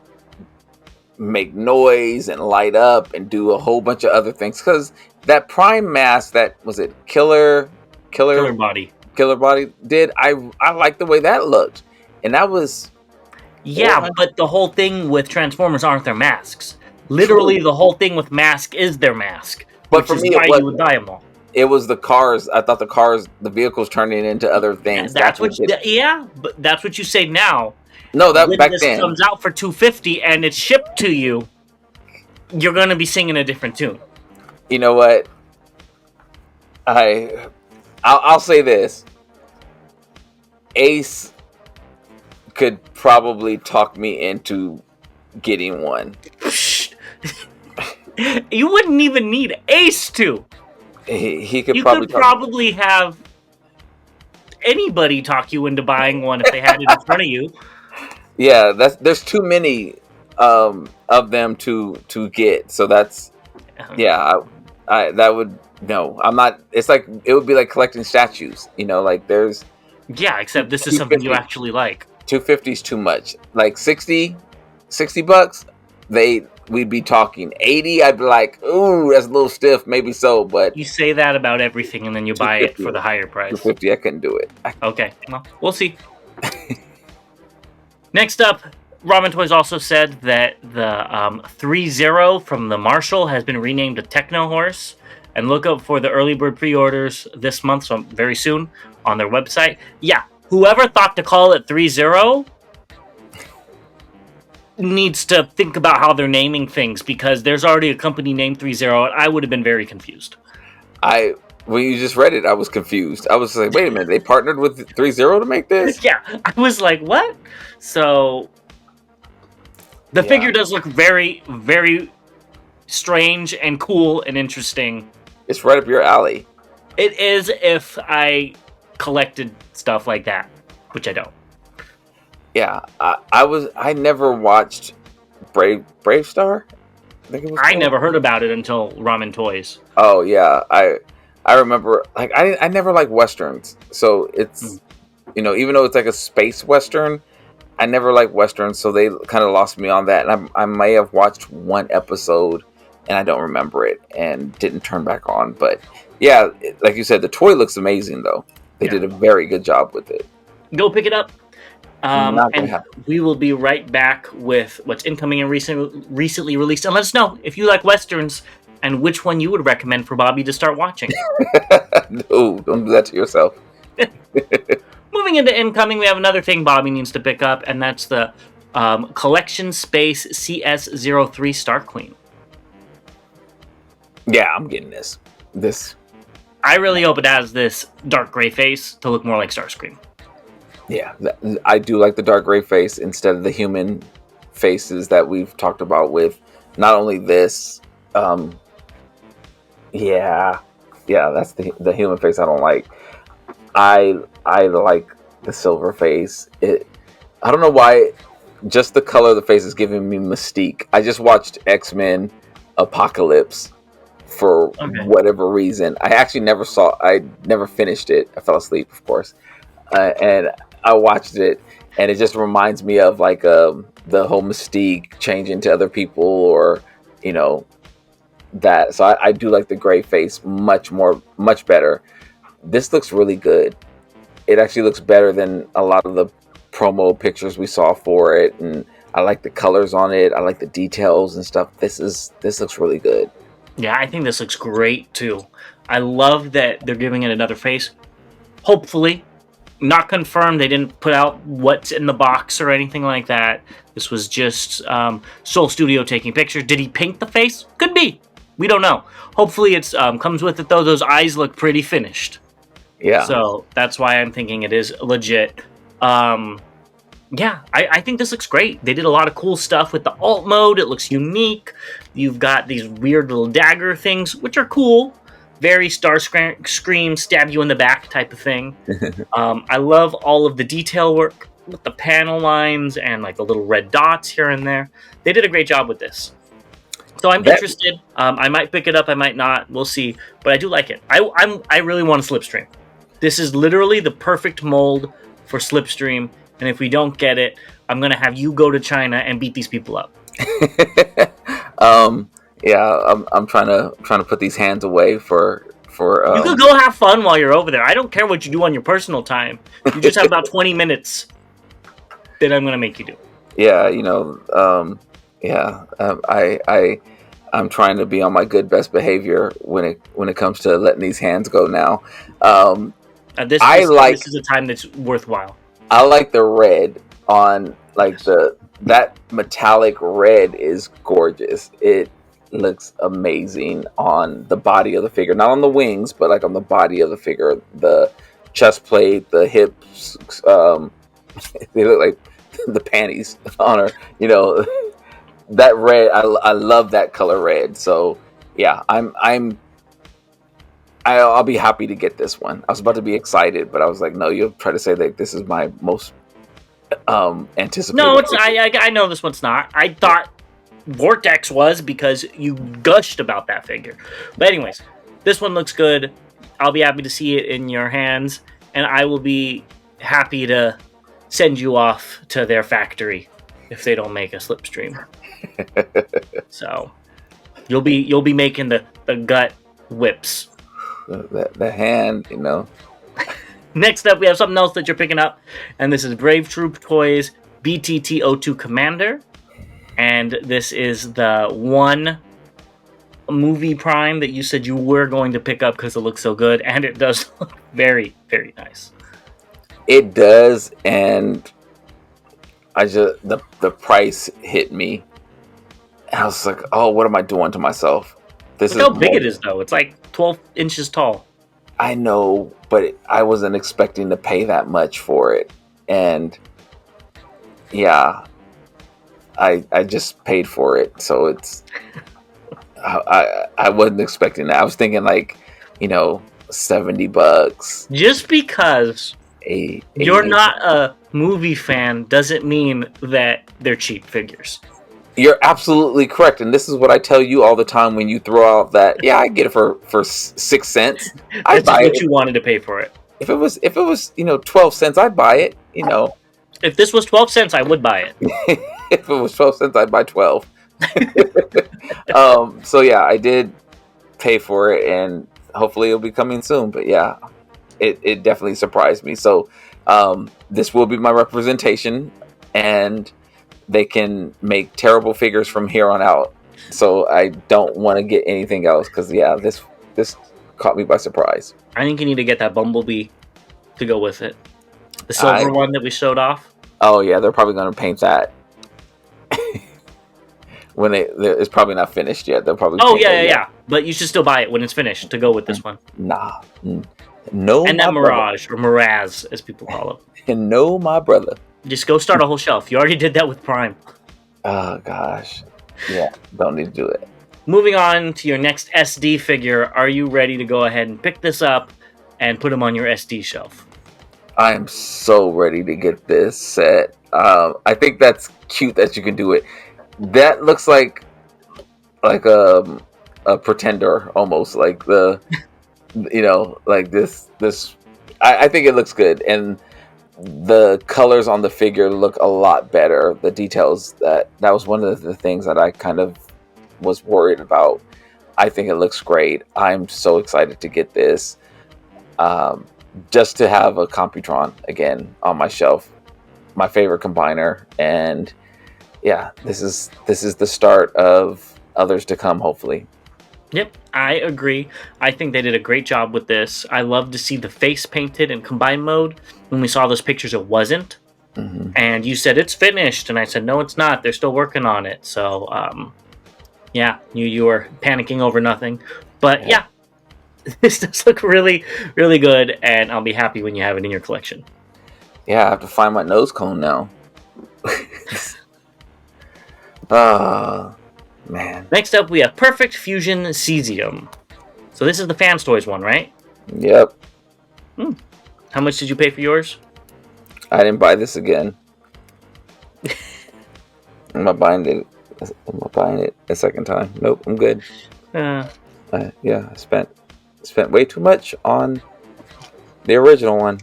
Speaker 2: make noise and light up and do a whole bunch of other things, because that Prime mask, that was it, Killer Body did. I like the way that looked, and that was.
Speaker 3: Yeah, but the whole thing with Transformers aren't their masks. Literally,
Speaker 2: True.
Speaker 3: The whole thing with mask is their mask.
Speaker 2: But for me,
Speaker 3: you would buy them all.
Speaker 2: It was the cars. I thought the vehicles turning into other things.
Speaker 3: But that's what you say now.
Speaker 2: No, that
Speaker 3: when
Speaker 2: back
Speaker 3: this
Speaker 2: then
Speaker 3: comes out for $250 and it's shipped to you, you're gonna be singing a different tune.
Speaker 2: You know what? I'll say this. Ace could probably talk me into getting one.
Speaker 3: You wouldn't even need Ace to.
Speaker 2: He could.
Speaker 3: You
Speaker 2: probably
Speaker 3: could probably have anybody talk you into buying one if they had it in front of you.
Speaker 2: Yeah, there's too many of them to get. So that's I that would no. I'm not. It's like it would be like collecting statues. You know, like there's.
Speaker 3: Yeah, except this is something you actually like.
Speaker 2: $250 is too much. Like $60 bucks, we'd be talking. 80, I'd be like, ooh, that's a little stiff, maybe so, but
Speaker 3: you say that about everything, and then you buy it for the higher price.
Speaker 2: $250, I couldn't do it.
Speaker 3: Okay, well, we'll see. Next up, Ramen Toys also said that the 3-0 from the Marshall has been renamed to Techno Horse, and look up for the early bird pre-orders this month, so very soon, on their website. Yeah. Whoever thought to call it 3-0 needs to think about how they're naming things, because there's already a company named 3-0, and I would have been very confused.
Speaker 2: When you just read it, I was confused. I was like, wait a minute, they partnered with 3-0 to make this?
Speaker 3: Yeah, I was like, what? So, the figure does look very, very strange and cool and interesting.
Speaker 2: It's right up your alley.
Speaker 3: It is if I collected stuff like that, which I don't.
Speaker 2: Yeah, I never watched Brave Star.
Speaker 3: I never heard about it until Ramen Toys.
Speaker 2: Oh yeah, I remember. Like I never liked westerns, so it's even though it's like a space western, I never liked westerns, so they kind of lost me on that. And I may have watched one episode, and I don't remember it, and didn't turn back on. But yeah, like you said, the toy looks amazing though. They did a very good job with it.
Speaker 3: Go pick it up. And we will be right back with what's incoming and recently released. And let us know if you like westerns and which one you would recommend for Bobby to start watching.
Speaker 2: No, don't do that to yourself.
Speaker 3: Moving into incoming, we have another thing Bobby needs to pick up, and that's the Collection Space CS03 Starqueen.
Speaker 2: Yeah, I'm getting this.
Speaker 3: I really hope it has this dark gray face to look more like Starscream.
Speaker 2: Yeah, I do like the dark gray face instead of the human faces that we've talked about with not only this. That's the human face I don't like. I like the silver face. I don't know why. Just the color of the face is giving me mystique. I just watched X-Men Apocalypse for whatever reason. I never finished it. I fell asleep, of course, and I watched it, and it just reminds me of like the whole mystique changing to other people, or that. So I do like the gray face much better. This looks really good. It actually looks better than a lot of the promo pictures we saw for it, and I like the colors on it. I like the details and stuff. This looks really good.
Speaker 3: Yeah, I think this looks great too. I love that they're giving it another face. Hopefully, not confirmed. They didn't put out what's in the box or anything like that. This was just Soul Studio taking pictures. Did he paint the face? Could be. We don't know. Hopefully, it's comes with it though. Those eyes look pretty finished.
Speaker 2: Yeah.
Speaker 3: So that's why I'm thinking it is legit. Yeah, I think this looks great. They did a lot of cool stuff with the alt mode. It looks unique. You've got these weird little dagger things, which are cool. Very Starscream, stab you in the back type of thing. I love all of the detail work with the panel lines and like the little red dots here and there. They did a great job with this. So I'm interested. I might pick it up. I might not. We'll see. But I do like it. I really want a Slipstream. This is literally the perfect mold for Slipstream. And if we don't get it, I'm gonna have you go to China and beat these people up.
Speaker 2: Yeah, I'm trying to put these hands away for.
Speaker 3: You could go have fun while you're over there. I don't care what you do on your personal time. You just have about 20 minutes that I'm gonna make you do.
Speaker 2: Yeah, I'm trying to be on my good best behavior when it comes to letting these hands go now.
Speaker 3: This is a time that's worthwhile.
Speaker 2: I like the red on like that metallic red is gorgeous. It looks amazing on the body of the figure, not on the wings, but like on the body of the figure. The chest plate, the hips, they look like the panties on her. That red. I love that color red. So yeah, I'll be happy to get this one. I was about to be excited, but I was like, no, you'll try to say that this is my most anticipated.
Speaker 3: No, it's I know this one's not. I thought Vortex was because you gushed about that figure. But anyways, this one looks good. I'll be happy to see it in your hands, and I will be happy to send you off to their factory if they don't make a Slipstream. So you'll be making the gut whips.
Speaker 2: The hand,
Speaker 3: Next up, we have something else that you're picking up, and this is Brave Troop Toys BTT-02 Commander, and this is the one movie prime that you said you were going to pick up because it looks so good, and it does look very, very nice.
Speaker 2: It does, and I just the price hit me, and I was like, oh, what am I doing to myself?
Speaker 3: Look how big it is, though. It's like 12 inches tall.
Speaker 2: I know, but I wasn't expecting to pay that much for it. And yeah, I just paid for it. So it's, I wasn't expecting that. I was thinking like, $70.
Speaker 3: Just because you're not a movie fan doesn't mean that they're cheap figures.
Speaker 2: You're absolutely correct, and this is what I tell you all the time when you throw out that. Yeah, I get it for 6 cents.
Speaker 3: That's just what you wanted to pay for it.
Speaker 2: If it was 12 cents, I'd buy it.
Speaker 3: If this was 12 cents, I would buy it.
Speaker 2: If it was 12 cents, I'd buy 12. So yeah, I did pay for it, and hopefully it'll be coming soon. But yeah, it definitely surprised me. So this will be my representation, and they can make terrible figures from here on out. So I don't want to get anything else because yeah, this caught me by surprise.
Speaker 3: I think you need to get that Bumblebee to go with it. The silver one that we showed off.
Speaker 2: Oh yeah, they're probably going to paint that. When it's probably not finished yet. They'll probably.
Speaker 3: Oh yeah. But you should still buy it when it's finished to go with this one.
Speaker 2: Nah, no. And
Speaker 3: that Mirage brother. Or Miraz, as people call it.
Speaker 2: And no, my brother.
Speaker 3: Just go start a whole shelf. You already did that with Prime.
Speaker 2: Oh, gosh. Yeah, don't need to do it.
Speaker 3: Moving on to your next SD figure, are you ready to go ahead and pick this up and put him on your SD shelf?
Speaker 2: I am so ready to get this set. I think that's cute that you can do it. That looks like a pretender almost. Like like this. I think it looks good. And the colors on the figure look a lot better. The details, that was one of the things that I kind of was worried about. I think it looks great. I'm so excited to get this. Just to have a Computron again on my shelf, my favorite combiner, and yeah, this is the start of others to come, hopefully.
Speaker 3: Yep, I agree. I think they did a great job with this. I love to see the face painted in combine mode. When we saw those pictures, it wasn't.
Speaker 2: Mm-hmm.
Speaker 3: And you said it's finished, and I said no, it's not. They're still working on it. So, yeah, you were panicking over nothing, but yeah, this does look really, really good, and I'll be happy when you have it in your collection.
Speaker 2: Yeah, I have to find my nose cone now. Oh, man.
Speaker 3: Next up, we have Perfect Fusion Cesium. So this is the Fans Toys one, right?
Speaker 2: Yep.
Speaker 3: How much did you pay for yours?
Speaker 2: I didn't buy this again. I'm not buying it. I'm not buying it a second time. Nope, I'm good. Yeah, I spent way too much on the original one.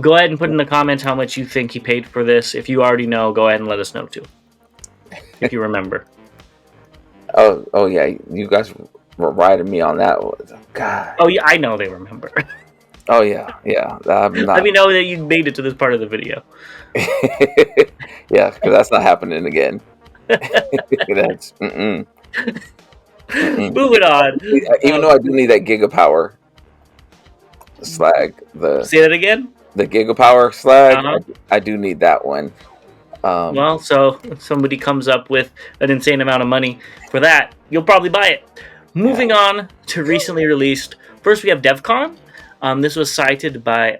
Speaker 3: Go ahead and put in the comments how much you think he paid for this. If you already know, go ahead and let us know too. If you remember.
Speaker 2: Oh yeah, you guys were riding me on that one. God.
Speaker 3: Oh yeah, I know they remember.
Speaker 2: Oh yeah. I'm not...
Speaker 3: Let me know that you made it to this part of the video.
Speaker 2: Yeah, because that's not happening again. That's moving
Speaker 3: on.
Speaker 2: Even though I do need that Gigapower slag,
Speaker 3: say that again.
Speaker 2: The Gigapower slag, I do need that one.
Speaker 3: Well, so if somebody comes up with an insane amount of money for that, you'll probably buy it. Moving on to recently released. First, we have DevCon. This was cited by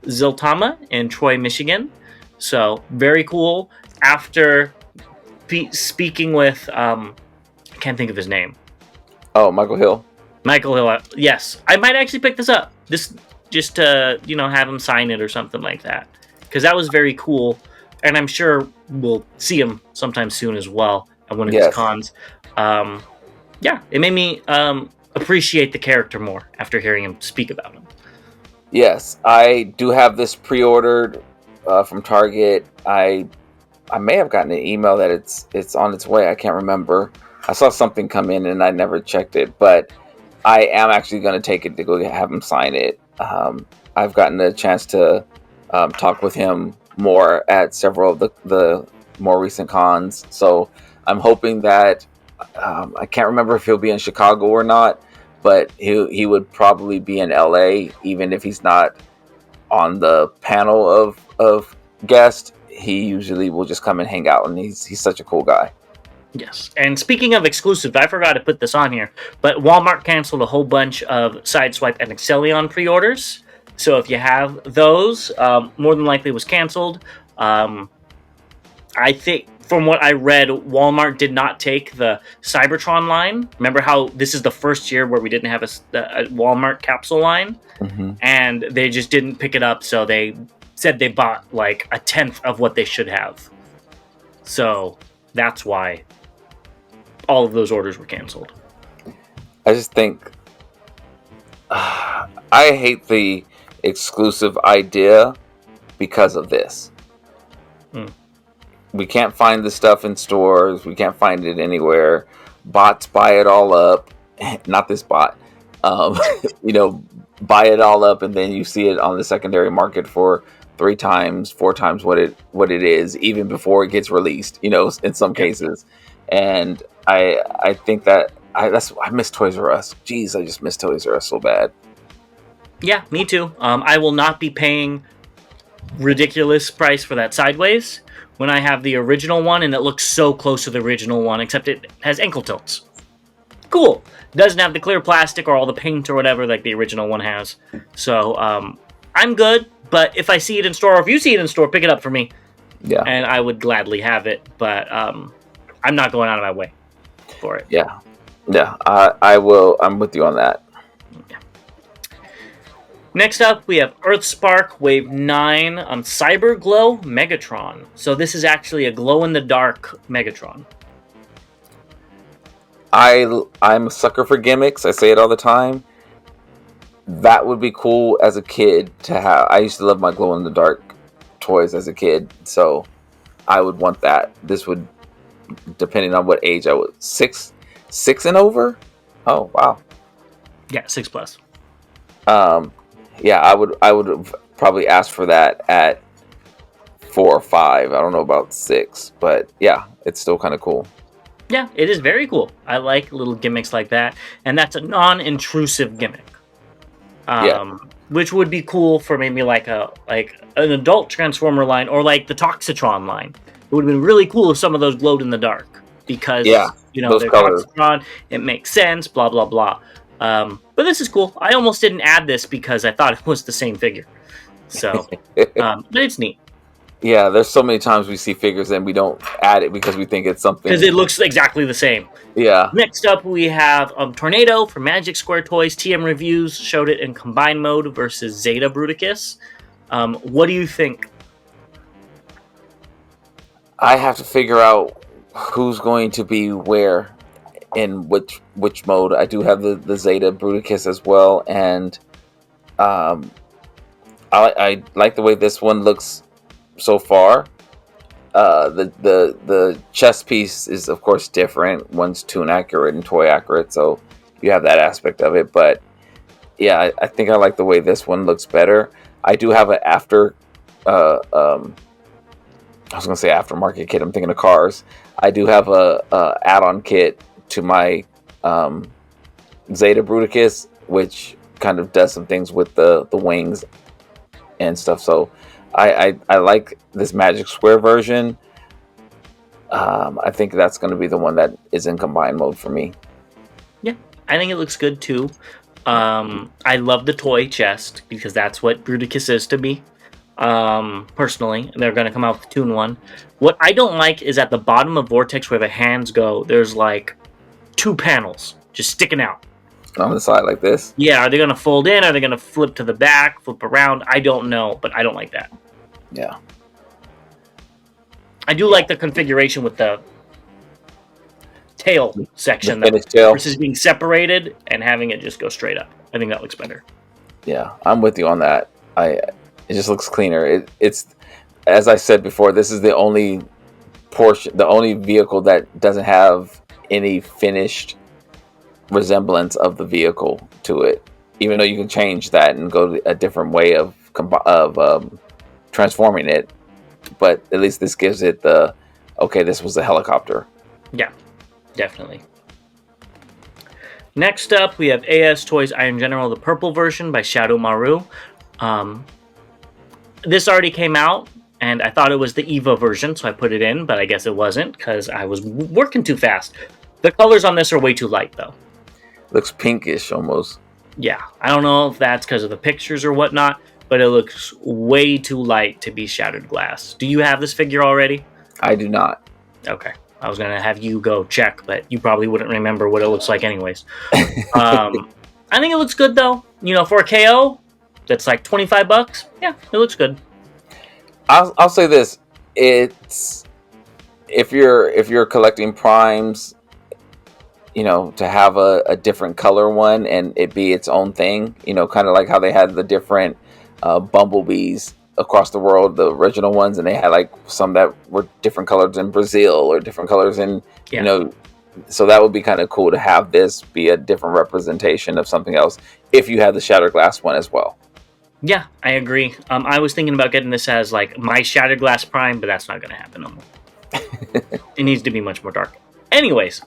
Speaker 3: Ziltama in Troy, Michigan. So very cool. After speaking with, I can't think of his name.
Speaker 2: Oh, Michael Hill.
Speaker 3: Michael Hill. Yes, I might actually pick this up. This just to have him sign it or something like that, because that was very cool. And I'm sure we'll see him sometime soon as well at one of these cons. Yeah, it made me appreciate the character more after hearing him speak about him.
Speaker 2: Yes, I do have this pre-ordered from Target. I may have gotten an email that it's on its way. I can't remember. I saw something come in and I never checked it, but I am actually going to take it to go have him sign it. I've gotten a chance to talk with him more at several of the more recent cons, so I'm hoping that I can't remember if he'll be in Chicago or not, but he would probably be in LA, even if he's not on the panel of guests. He usually will just come and hang out, and he's such a cool guy.
Speaker 3: Yes, and speaking of exclusive, I forgot to put this on here, but Walmart canceled a whole bunch of Sideswipe and Excellion pre-orders. So if you have those, more than likely was canceled. I think from what I read, Walmart did not take the Cybertron line. Remember how this is the first year where we didn't have a Walmart capsule line? Mm-hmm. And they just didn't pick it up, so they said they bought like a tenth of what they should have. So that's why all of those orders were canceled.
Speaker 2: I just think I hate the exclusive idea because of this. We can't find the stuff in stores. We can't find it anywhere. Bots buy it all up. Not this bot. Buy it all up, and then you see it on the secondary market for 3 times, 4 times what it is, even before it gets released. In some cases, and I think that I miss Toys R Us. Jeez, I just miss Toys R Us so bad.
Speaker 3: Yeah, me too. I will not be paying ridiculous price for that Sideways when I have the original one, and it looks so close to the original one, except it has ankle tilts. Cool. Doesn't have the clear plastic or all the paint or whatever like the original one has. So I'm good, but if I see it in store, or if you see it in store, pick it up for me. Yeah. And I would gladly have it, but I'm not going out of my way for it.
Speaker 2: Yeah. I will. I'm with you on that.
Speaker 3: Yeah. Next up, we have Earthspark Wave 9 on Cyberglow Megatron. So this is actually a glow-in-the-dark Megatron.
Speaker 2: I'm a sucker for gimmicks. I say it all the time. That would be cool as a kid to have. I used to love my glow-in-the-dark toys as a kid, so I would want that. This would, depending on what age I was, 6 and over. Oh wow.
Speaker 3: Yeah, 6+.
Speaker 2: Yeah, I would have probably asked for that at 4 or 5. I don't know about 6, but yeah, it's still kind of cool.
Speaker 3: Yeah, it is very cool. I like little gimmicks like that, and that's a non-intrusive gimmick.
Speaker 2: Yeah.
Speaker 3: Which would be cool for maybe like an adult Transformer line or like the Toxitron line. It would have been really cool if some of those glowed in the dark because
Speaker 2: Yeah, those
Speaker 3: they're
Speaker 2: colors.
Speaker 3: Toxitron. It makes sense. Blah blah blah. But this is cool. I almost didn't add this because I thought it was the same figure. So, but it's neat.
Speaker 2: Yeah, there's so many times we see figures and we don't add it because we think it's something.
Speaker 3: Because it looks exactly the same.
Speaker 2: Yeah.
Speaker 3: Next up, we have Tornado from Magic Square Toys. TM Reviews showed it in combined mode versus Zeta Bruticus. What do you think?
Speaker 2: I have to figure out who's going to be where in which mode. I do have the Zeta Bruticus as well, and I like the way this one looks so far. The chest piece is of course different. One's toon accurate and toy accurate, so you have that aspect of it. But yeah, I think I like the way this one looks better. I do have an I was gonna say aftermarket kit. I'm thinking of cars. I do have a add-on kit to my Zeta Bruticus, which kind of does some things with the wings and stuff. So I like this Magic Square version. I think that's going to be the one that is in combined mode for me.
Speaker 3: Yeah, I think it looks good too. I love the toy chest because that's what Bruticus is to me. Personally, and they're going to come out with the toon one. What I don't like is at the bottom of Vortex where the hands go, there's like 2 panels just sticking out.
Speaker 2: On the side like this?
Speaker 3: Yeah, are they going to fold in? Are they going to flip to the back, flip around? I don't know, but I don't like that.
Speaker 2: Yeah.
Speaker 3: I do like the configuration with the tail section
Speaker 2: tail
Speaker 3: versus being separated and having it just go straight up. I think that looks better.
Speaker 2: Yeah, I'm with you on that. It just looks cleaner. It's as I said before, this is the only vehicle that doesn't have any finished resemblance of the vehicle to it. Even though you can change that and go to a different way of transforming it, but at least this gives it this was a helicopter.
Speaker 3: Yeah, definitely. Next up, we have AS Toys Iron General, the purple version by Shadow Maru. This already came out, and I thought it was the EVA version, so I put it in, but I guess it wasn't, because I was working too fast. The colors on this are way too light, though.
Speaker 2: Looks pinkish, almost.
Speaker 3: Yeah, I don't know if that's because of the pictures or whatnot, but it looks way too light to be Shattered Glass. Do you have this figure already?
Speaker 2: I do not.
Speaker 3: Okay. I was going to have you go check, but you probably wouldn't remember what it looks like anyways. I think it looks good, though. For a KO, that's like $25. Yeah, it looks good.
Speaker 2: I'll say this: it's if you're collecting primes, to have a different color one and it be its own thing. Kind of like how they had the different bumblebees across the world, the original ones, and they had like some that were different colors in Brazil or different colors in So that would be kind of cool to have this be a different representation of something else if you had the Shattered Glass one as well.
Speaker 3: Yeah, I agree. I was thinking about getting this as like my Shattered Glass Prime, but that's not going to happen no more. It needs to be much more dark. Anyways,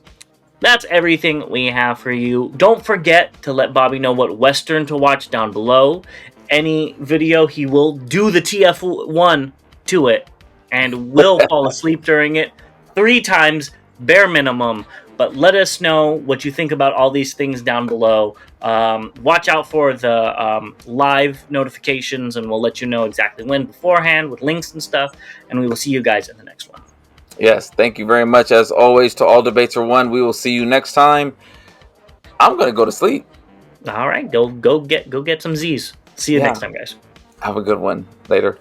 Speaker 3: that's everything we have for you. Don't forget to let Bobby know what Western to watch down below. Any video, he will do the TF1 to it and will fall asleep during it 3 times, bare minimum. But let us know what you think about all these things down below. Watch out for the live notifications, and we'll let you know exactly when beforehand with links and stuff. And we will see you guys in the next one.
Speaker 2: Yes, thank you very much. As always, to All Debates Are Won. We will see you next time. I'm going to go to sleep.
Speaker 3: All right, go get some Z's. See you next time, guys.
Speaker 2: Have a good one. Later.